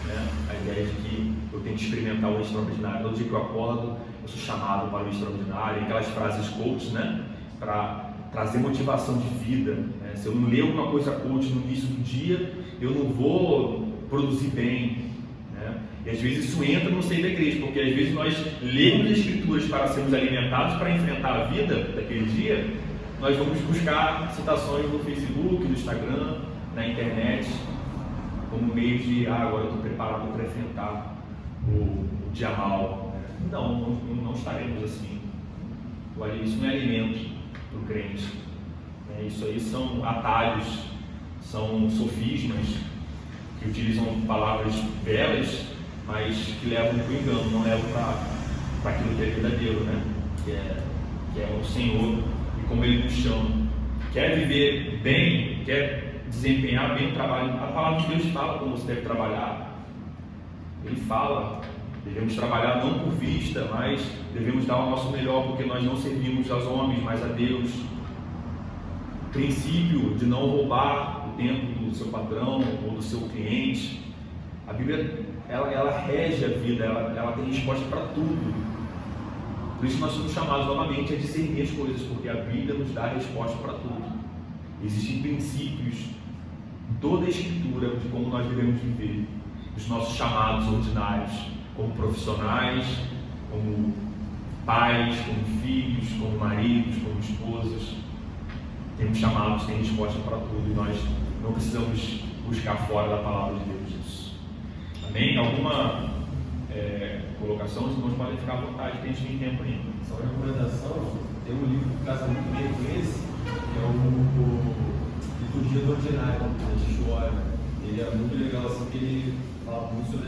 né? A ideia de que eu tenho que experimentar o extraordinário. Todo dia que eu acordo, eu sou chamado para o extraordinário. Aquelas frases coach, né, para trazer motivação de vida, né? Se eu não ler alguma coisa coach no início do dia, eu não vou produzir bem, né? E às vezes isso entra no seio da igreja, porque às vezes nós lemos as escrituras para sermos alimentados, para enfrentar a vida daquele dia, nós vamos buscar citações no Facebook, no Instagram, na internet, como meio de, agora eu estou preparado para enfrentar o dia mal. Não estaremos assim. Olha, isso não é alimento para o crente. Isso aí são atalhos, são sofismas que utilizam palavras belas, mas que levam para o engano, não levam para aquilo que é verdadeiro, né? Que é o Senhor e como Ele nos chama. Quer viver bem, quer desempenhar bem o trabalho, a palavra de Deus fala como você deve trabalhar. Ele fala, devemos trabalhar não por vista, mas devemos dar o nosso melhor, porque nós não servimos aos homens, mas a Deus. O princípio de não roubar o tempo do seu patrão ou do seu cliente. A Bíblia, ela rege a vida, ela tem resposta para tudo. Por isso nós somos chamados novamente a discernir as coisas, porque a Bíblia nos dá a resposta para tudo. Existem princípios em toda a Escritura de como nós devemos viver, os nossos chamados ordinários, como profissionais, como pais, como filhos, como maridos, como esposas. Temos chamados, tem resposta para tudo, e nós não precisamos buscar fora da palavra de Deus isso. Amém? Alguma colocação? Os irmãos podem ficar à vontade, que a gente tem tempo ainda. Só uma recomendação, tem um livro que casa muito bem com esse, que é o Liturgia do Ordinário, da Joshua. Ele é muito legal, assim, que ele fala muito sobre essa